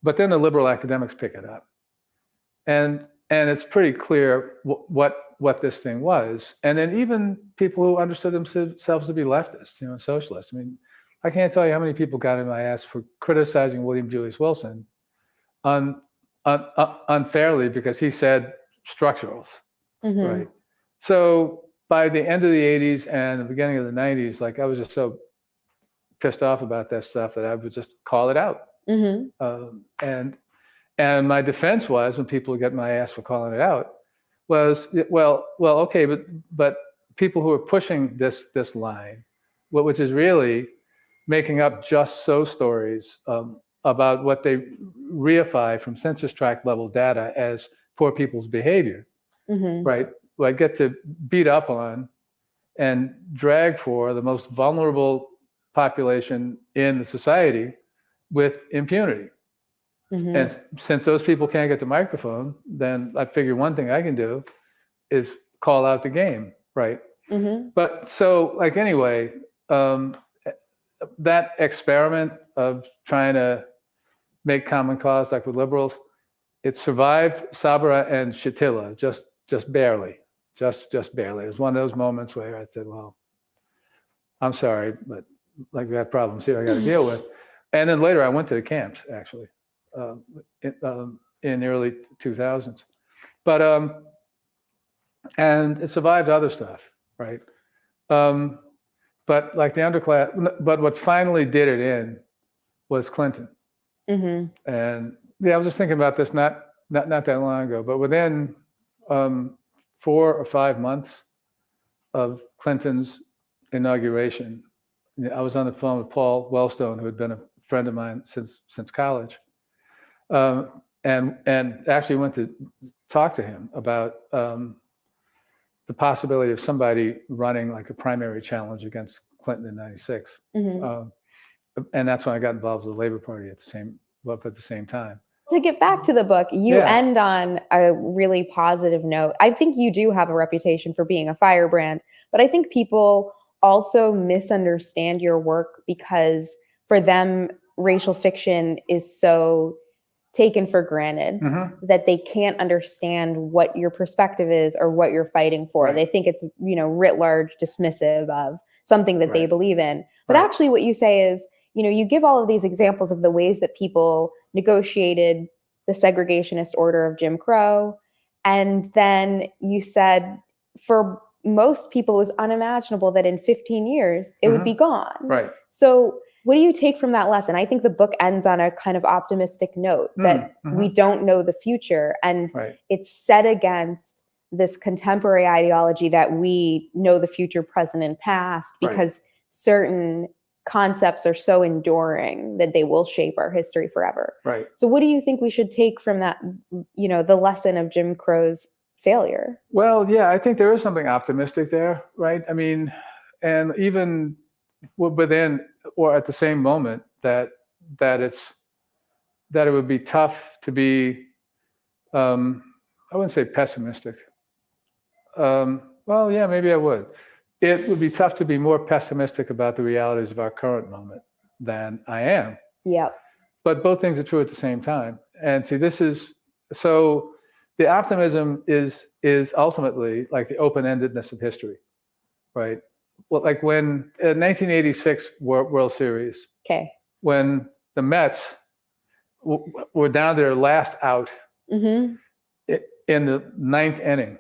Speaker 7: But then the liberal academics pick it up, and it's pretty clear what this thing was. And then even people who understood themselves to be leftists, you know, socialists. I mean, I can't tell you how many people got in my ass for criticizing William Julius Wilson unfairly because he said structurals, right? So by the end of the 80s and the beginning of the 90s, like I was just so pissed off about that stuff that I would just call it out. And my defense was, when people would get my ass for calling it out, was, well, okay, but people who are pushing this line, which is really making up just so stories about what they reify from census tract level data as poor people's behavior, right? Who I get to beat up on and drag for the most vulnerable population in the society with impunity. And since those people can't get the microphone, then I figure one thing I can do is call out the game, right? But so, like, anyway, that experiment of trying to make common cause, like with liberals, it survived Sabra and Shatila just barely, just barely. It was one of those moments where I said, well, I'm sorry, but like we have problems here I got to deal with. And then later I went to the camps, actually, in the early 2000s. But, and it survived other stuff, right? But like the underclass, but what finally did it in was Clinton. And yeah, I was just thinking about this not that long ago, but within 4 or 5 months of Clinton's inauguration, I was on the phone with Paul Wellstone, who had been a friend of mine since college, and actually went to talk to him about the possibility of somebody running like a primary challenge against Clinton in '96. And that's when I got involved with the Labor Party at the same time.
Speaker 6: To get back to the book, you end on a really positive note. I think you do have a reputation for being a firebrand, but I think people also misunderstand your work because for them, racial fiction is so taken for granted that they can't understand what your perspective is or what you're fighting for. They think it's, you know, writ large dismissive of something that they believe in. But actually what you say is, you know, you give all of these examples of the ways that people negotiated the segregationist order of Jim Crow. And then you said for most people, it was unimaginable that in 15 years it would be gone. So what do you take from that lesson? I think the book ends on a kind of optimistic note that we don't know the future. And it's set against this contemporary ideology that we know the future, present, and past, because certain concepts are so enduring that they will shape our history forever. So what do you think we should take from that, you know, the lesson of Jim Crow's failure?
Speaker 7: Well, yeah, I think there is something optimistic there, right? I mean, and even within or at the same moment that it would be tough to be, I wouldn't say pessimistic. Well, yeah, maybe I would. It would be tough to be more pessimistic about the realities of our current moment than I am. But both things are true at the same time. And see, so the optimism is ultimately like the open-endedness of history, right? Well, like when 1986 World Series, when the Mets were down to their last out in the 9th inning,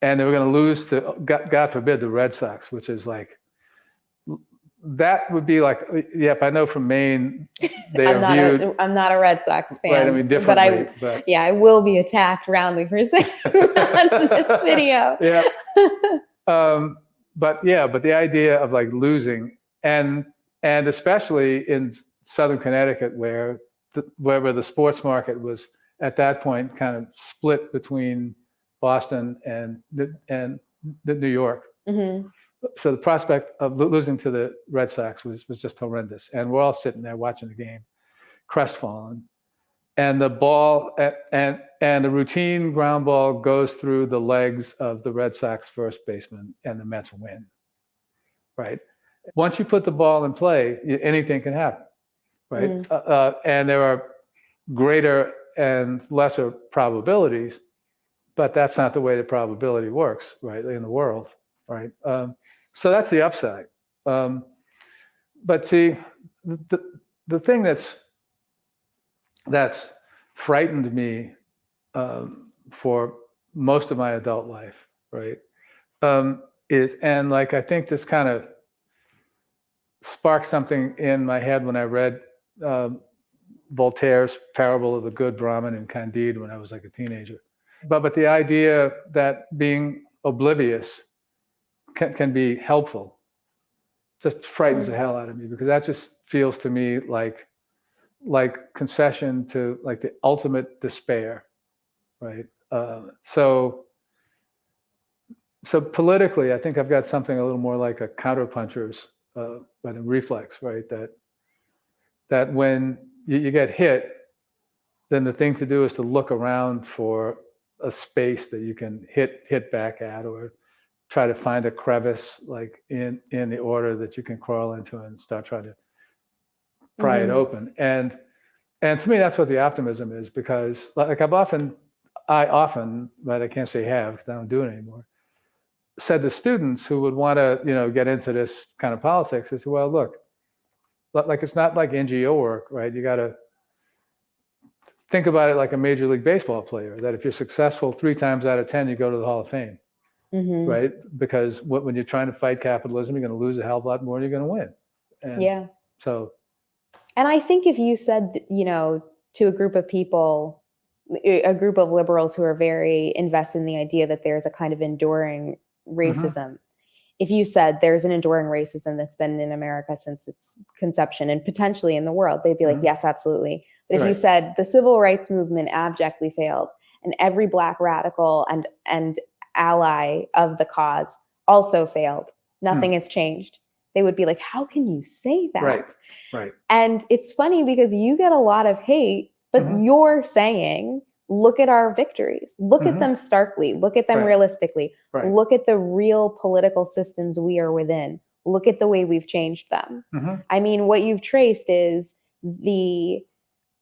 Speaker 7: and they were going to lose to, God forbid, the Red Sox, which is like, that would be like, yep, I know from Maine,
Speaker 6: I'm not a Red Sox fan.
Speaker 7: Right, I mean, differently.
Speaker 6: But I will be attacked roundly for saying that in this video.
Speaker 7: But the idea of like losing, and especially in Southern Connecticut, where the sports market was at that point kind of split between Boston and New York. So the prospect of losing to the Red Sox was just horrendous. And we're all sitting there watching the game, crestfallen. And the ball and the routine ground ball goes through the legs of the Red Sox first baseman, and the Mets win. Right. Once you put the ball in play, anything can happen. Right. And there are greater and lesser probabilities, but that's not the way the probability works, right, in the world. Right. So that's the upside. But see, the thing that's frightened me for most of my adult life, right, is, and like I think this kind of sparked something in my head when I read Voltaire's Parable of the Good Brahmin and Candide when I was like a teenager. But the idea that being oblivious can be helpful just frightens the hell out of me, because that just feels to me like concession to like the ultimate despair, right? So politically, I think I've got something a little more like a counterpuncher's but a reflex, right? That when you get hit, then the thing to do is to look around for a space that you can hit back at, or try to find a crevice like in the order that you can crawl into and start trying to pry it open. And to me, that's what the optimism is, because like I often, but I can't say have because I don't do it anymore, said to students who would want to, get into this kind of politics, I said, well, look, like it's not like NGO work, right? You got to think about it like a Major League Baseball player, that if you're successful 3 times out of 10, you go to the Hall of Fame, right? Because when you're trying to fight capitalism, you're going to lose a hell of a lot more than you're going to win. And so.
Speaker 6: And I think if you said, to a group of people, a group of liberals who are very invested in the idea that there's a kind of enduring racism, if you said there's an enduring racism that's been in America since its conception and potentially in the world, they'd be like, yes, absolutely. But if you said the civil rights movement abjectly failed and every Black radical and ally of the cause also failed, nothing has changed, they would be like, how can you say that?
Speaker 7: Right.
Speaker 6: And it's funny because you get a lot of hate, but you're saying, look at our victories, look at them starkly, look at them realistically, look at the real political systems we are within, look at the way we've changed them. I mean, what you've traced is the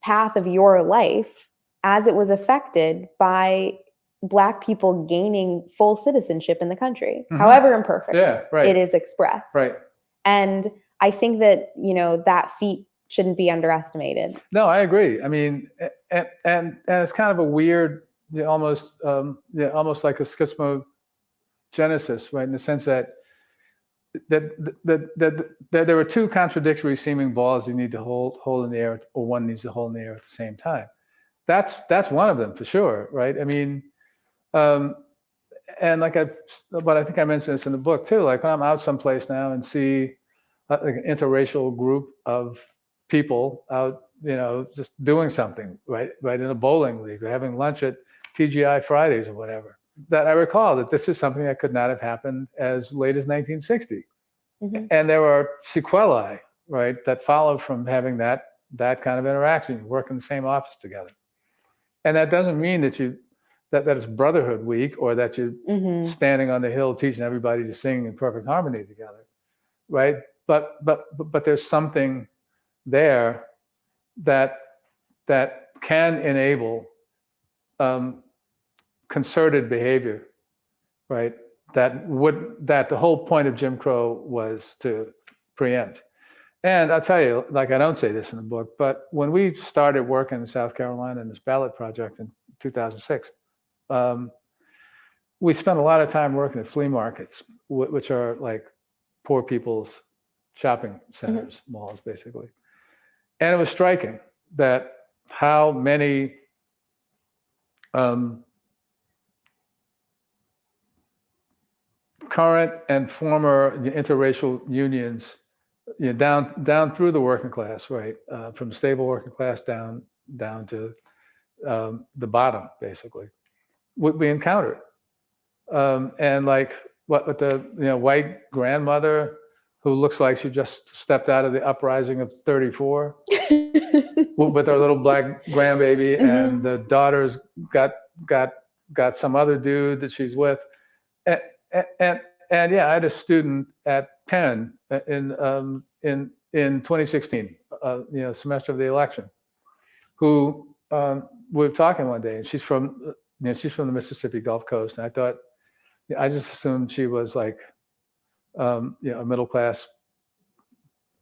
Speaker 6: path of your life as it was affected by Black people gaining full citizenship in the country, however imperfect it is expressed.
Speaker 7: Right.
Speaker 6: And I think that, that feat shouldn't be underestimated.
Speaker 7: No, I agree. I mean, and it's kind of a weird, almost like a schismogenesis, right? In the sense that there are 2 contradictory seeming balls you need to hold in the air, or one needs to hold in the air at the same time. That's one of them for sure, right? I mean, and but I think I mentioned this in the book too. Like when I'm out someplace now and see like an interracial group of people out, just doing something, right in a bowling league or having lunch at TGI Fridays or whatever, that I recall that this is something that could not have happened as late as 1960. And there are sequelae, right, that follow from having that kind of interaction. You work in the same office together. And that doesn't mean that that it's Brotherhood Week, or that you're standing on the hill teaching everybody to sing in perfect harmony together, right? But there's something there that can enable concerted behavior, right? That the whole point of Jim Crow was to preempt. And I'll tell you, like I don't say this in the book, but when we started working in South Carolina in this ballot project in 2006, we spent a lot of time working at flea markets, which are like poor people's shopping centers, malls, basically. And it was striking that how many current and former interracial unions, down through the working class, right, from stable working class down to the bottom, basically, we encountered. And like with the white grandmother who looks like she just stepped out of the uprising of '34 with her little black grandbaby, and the daughter's got some other dude that she's with, and yeah, I had a student at Penn in 2016, semester of the election, who we were talking one day, and she's from the Mississippi Gulf Coast, and I just assumed she was like a middle class,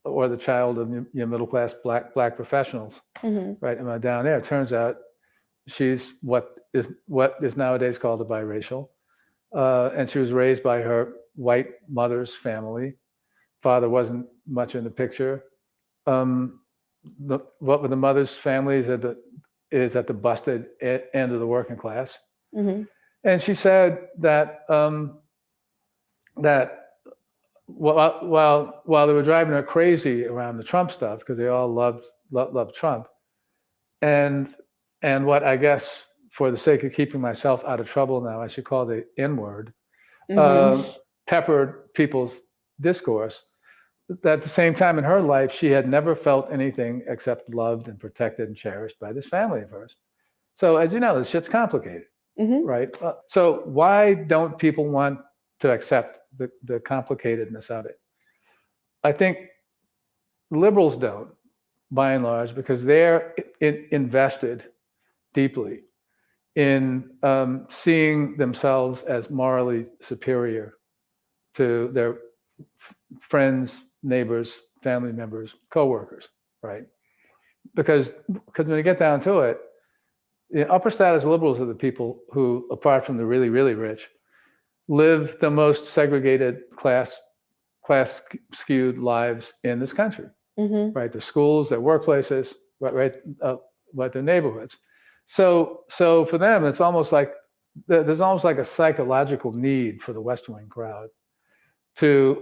Speaker 7: or the child of middle class black professionals, right? And down there, it turns out she's what is nowadays called a biracial, and she was raised by her white mother's family. Father wasn't much in the picture. What with the mother's family is at the busted end of the working class. And she said that that while they were driving her crazy around the Trump stuff, because they all loved Trump, and what I guess, for the sake of keeping myself out of trouble now, I should call the N-word, peppered people's discourse. At the same time in her life, she had never felt anything except loved and protected and cherished by this family of hers. So as you know, this shit's complicated, right? So why don't people want to accept the complicatedness of it? I think liberals don't, by and large, because they're invested deeply in seeing themselves as morally superior to their friends, neighbors, family members, coworkers, right? Because when you get down to it, upper status liberals are the people who, apart from the really, really rich, live the most segregated, class skewed lives in this country, right? Their schools, their workplaces, right, their neighborhoods. So for them, it's almost like there's almost like a psychological need for the West Wing crowd to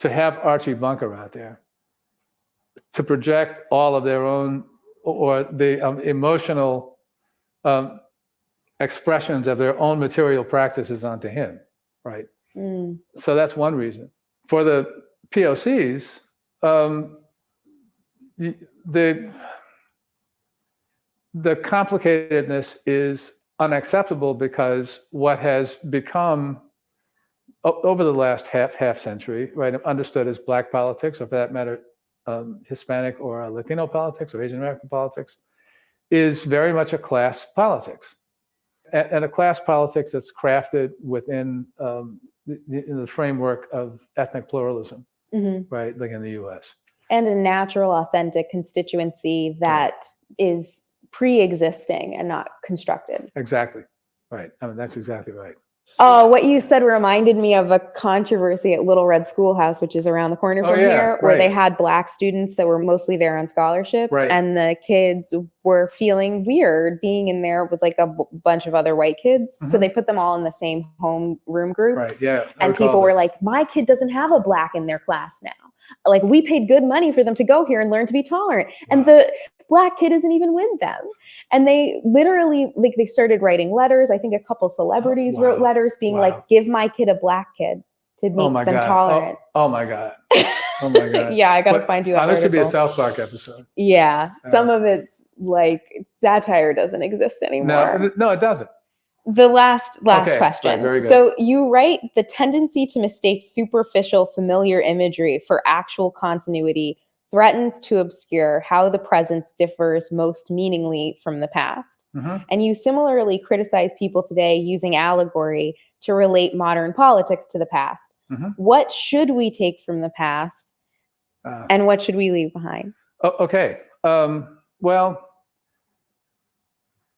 Speaker 7: have Archie Bunker out there, to project all of their own, or the emotional expressions of their own material practices onto him, right? So that's one reason. For the POCs, the complicatedness is unacceptable, because what has become over the last half century, right, understood as black politics, or for that matter, Hispanic or Latino politics or Asian American politics, is very much a class politics, and a class politics that's crafted within the framework of ethnic pluralism, right, like in the U.S.
Speaker 6: And a natural, authentic constituency that is pre-existing and not constructed.
Speaker 7: Exactly, right. I mean, that's exactly right.
Speaker 6: Oh, what you said reminded me of a controversy at Little Red Schoolhouse, which is around the corner from here, where they had black students that were mostly there on scholarships, and the kids were feeling weird being in there with like a bunch of other white kids. So they put them all in the same home room group.
Speaker 7: Right, yeah.
Speaker 6: And people were like, my kid doesn't have a black in their class now. Like, we paid good money for them to go here and learn to be tolerant. And the black kid isn't even with them. And they literally, like, they started writing letters. I think a couple celebrities wrote letters being like, give my kid a black kid to make them tolerant.
Speaker 7: Oh my God. Oh my God.
Speaker 6: Yeah, I got to find you that
Speaker 7: this should be a
Speaker 6: article.
Speaker 7: South Park episode.
Speaker 6: Yeah, some of it's like satire doesn't exist anymore.
Speaker 7: No, it doesn't.
Speaker 6: The last question.
Speaker 7: Right, very good.
Speaker 6: So you write, the tendency to mistake superficial familiar imagery for actual continuity threatens to obscure how the present differs most meaningfully from the past. And you similarly criticize people today using allegory to relate modern politics to the past. What should we take from the past, and what should we leave behind?
Speaker 7: Okay. Well,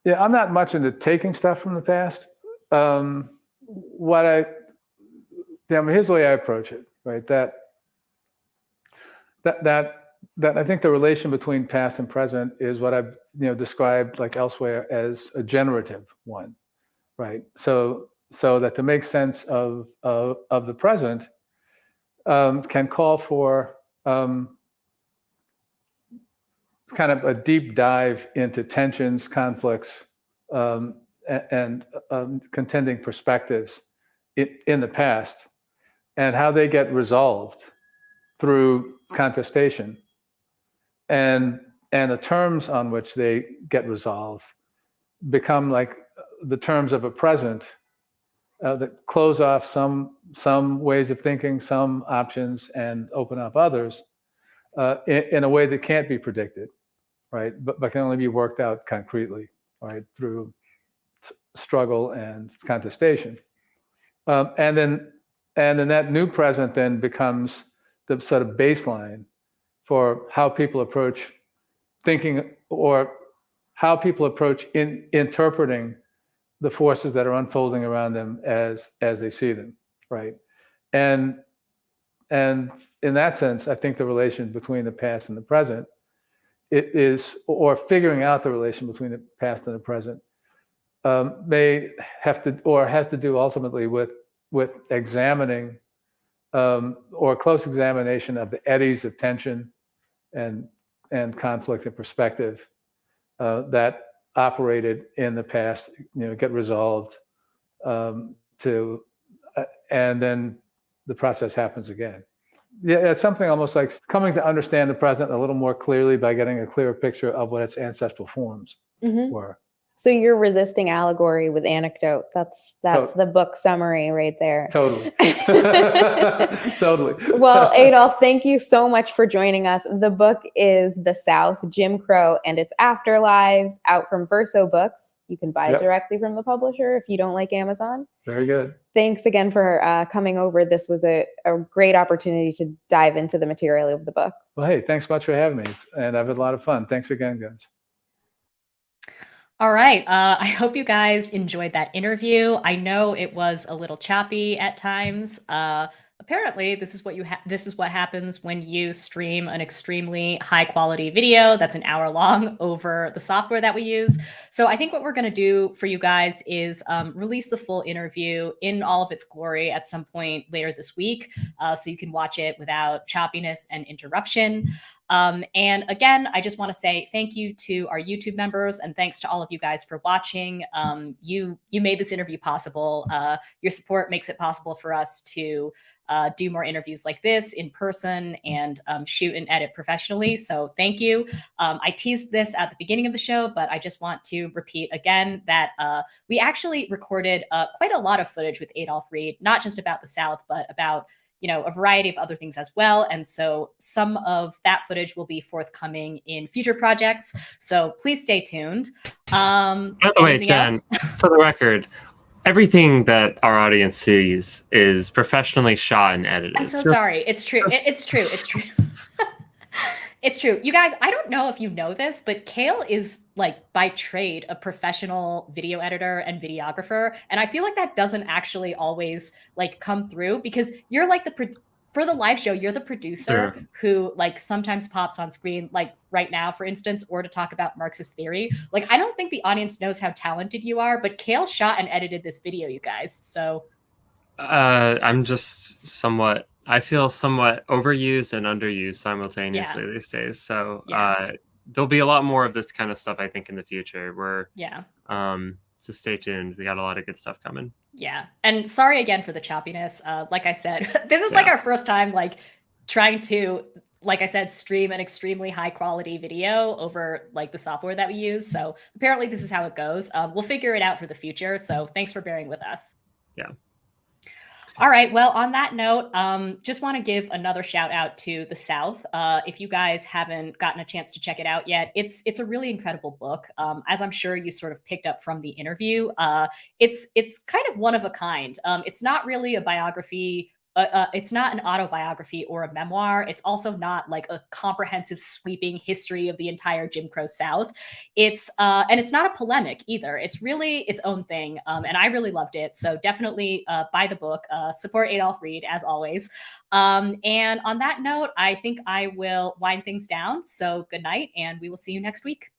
Speaker 7: yeah, I'm not much into taking stuff from the past. Here's the way I approach it, right? That I think the relation between past and present is what I've described, like elsewhere, as a generative one, right? So that to make sense of the present can call for kind of a deep dive into tensions, conflicts, and contending perspectives in the past and how they get resolved through contestation, and the terms on which they get resolved become like the terms of a present that close off some ways of thinking, some options, and open up others in a way that can't be predicted, right? But can only be worked out concretely, right, through struggle and contestation. And then that new present then becomes the sort of baseline for how people approach thinking, or how people approach interpreting the forces that are unfolding around them as they see them, right? And in that sense, I think the relation between the past and the present, it is, or figuring out the relation between the past and the present, may have to, or has to do ultimately with examining or close examination of the eddies of tension and conflict and perspective that operated in the past, get resolved and then the process happens again. Yeah, it's something almost like coming to understand the present a little more clearly by getting a clearer picture of what its ancestral forms were.
Speaker 6: So you're resisting allegory with anecdote. That's the book summary right there.
Speaker 7: Totally. Totally.
Speaker 6: Well, Adolph, thank you so much for joining us. The book is The South, Jim Crow and Its Afterlives, out from Verso Books. You can buy it directly from the publisher if you don't like Amazon.
Speaker 7: Very good.
Speaker 6: Thanks again for coming over. This was a great opportunity to dive into the material of the book.
Speaker 7: Well, hey, thanks much for having me. And I've had a lot of fun. Thanks again, guys.
Speaker 1: All right. I hope you guys enjoyed that interview. I know it was a little choppy at times. Apparently, this is what happens when you stream an extremely high quality video that's an hour long over the software that we use. So I think what we're going to do for you guys is release the full interview in all of its glory at some point later this week, so you can watch it without choppiness and interruption. And again, I just want to say thank you to our YouTube members, and thanks to all of you guys for watching. You made this interview possible. Your support makes it possible for us to do more interviews like this in person and shoot and edit professionally. So thank you. I teased this at the beginning of the show, but I just want to repeat again that we actually recorded quite a lot of footage with Adolph Reed, not just about the South, but about a variety of other things as well. And so some of that footage will be forthcoming in future projects. So please stay tuned.
Speaker 3: By the way, Jen, for the record, everything that our audience sees is professionally shot and edited.
Speaker 1: I'm so sorry. It's true. It's true. It's true. It's true. You guys, I don't know if you know this, but Kale is by trade a professional video editor and videographer. And I feel like that doesn't actually always come through, because you're for the live show, you're the producer who sometimes pops on screen, right now, for instance, or to talk about Marxist theory. I don't think the audience knows how talented you are, but Kale shot and edited this video, you guys. So
Speaker 3: I'm just I feel somewhat overused and underused simultaneously these days. So there'll be a lot more of this kind of stuff, I think, in the future. So stay tuned. We got a lot of good stuff coming.
Speaker 1: Yeah. And sorry again for the choppiness. Like I said, this is our first time trying to, like I said, stream an extremely high quality video over the software that we use. So apparently this is how it goes. We'll figure it out for the future. So thanks for bearing with us.
Speaker 3: Yeah.
Speaker 1: All right. Well, on that note, just want to give another shout out to The South. If you guys haven't gotten a chance to check it out yet, it's a really incredible book. As I'm sure you sort of picked up from the interview, it's kind of one of a kind. It's not really a biography. It's not an autobiography or a memoir. It's also not a comprehensive sweeping history of the entire Jim Crow South. And it's not a polemic either. It's really its own thing. And I really loved it. So definitely buy the book, support Adolph Reed as always. And on that note, I think I will wind things down. So good night, and we will see you next week.